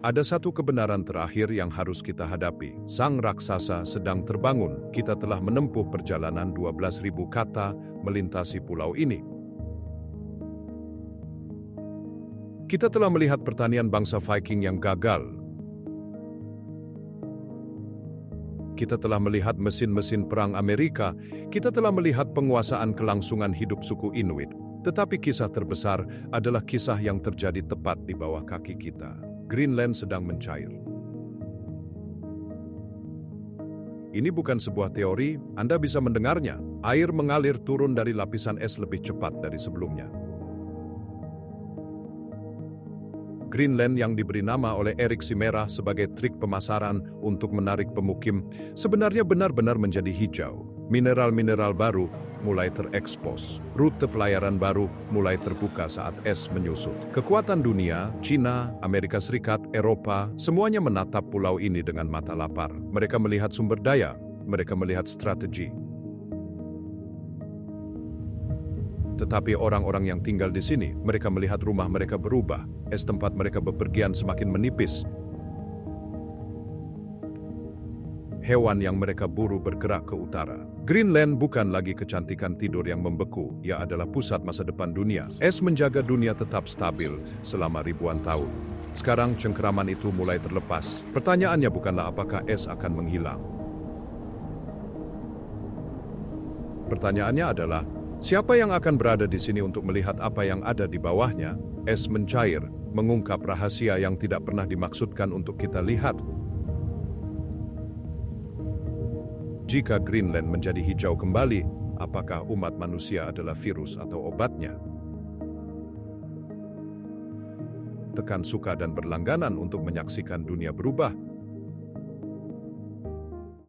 ada satu kebenaran terakhir yang harus kita hadapi. Sang raksasa sedang terbangun. Kita telah menempuh perjalanan 12.000 kata melintasi pulau ini. Kita telah melihat pertanian bangsa Viking yang gagal. Kita telah melihat mesin-mesin perang Amerika. Kita telah melihat penguasaan kelangsungan hidup suku Inuit. Tetapi kisah terbesar adalah kisah yang terjadi tepat di bawah kaki kita. Greenland sedang mencair. Ini bukan sebuah teori, Anda bisa mendengarnya. Air mengalir turun dari lapisan es lebih cepat dari sebelumnya. Greenland yang diberi nama oleh Erik Simera sebagai trik pemasaran untuk menarik pemukim, sebenarnya benar-benar menjadi hijau. Mineral-mineral baru mulai terekspos. Rute pelayaran baru mulai terbuka saat es menyusut. Kekuatan dunia, China, Amerika Serikat, Eropa, semuanya menatap pulau ini dengan mata lapar. Mereka melihat sumber daya, mereka melihat strategi. Tetapi orang-orang yang tinggal di sini, mereka melihat rumah mereka berubah. Es tempat mereka bepergian semakin menipis. Hewan yang mereka buru bergerak ke utara. Greenland bukan lagi kecantikan tidur yang membeku, ia adalah pusat masa depan dunia. Es menjaga dunia tetap stabil selama ribuan tahun. Sekarang cengkeraman itu mulai terlepas. Pertanyaannya bukanlah apakah es akan menghilang. Pertanyaannya adalah, siapa yang akan berada di sini untuk melihat apa yang ada di bawahnya? Es mencair, mengungkap rahasia yang tidak pernah dimaksudkan untuk kita lihat. Jika Greenland menjadi hijau kembali, apakah umat manusia adalah virus atau obatnya? Tekan suka dan berlangganan untuk menyaksikan dunia berubah.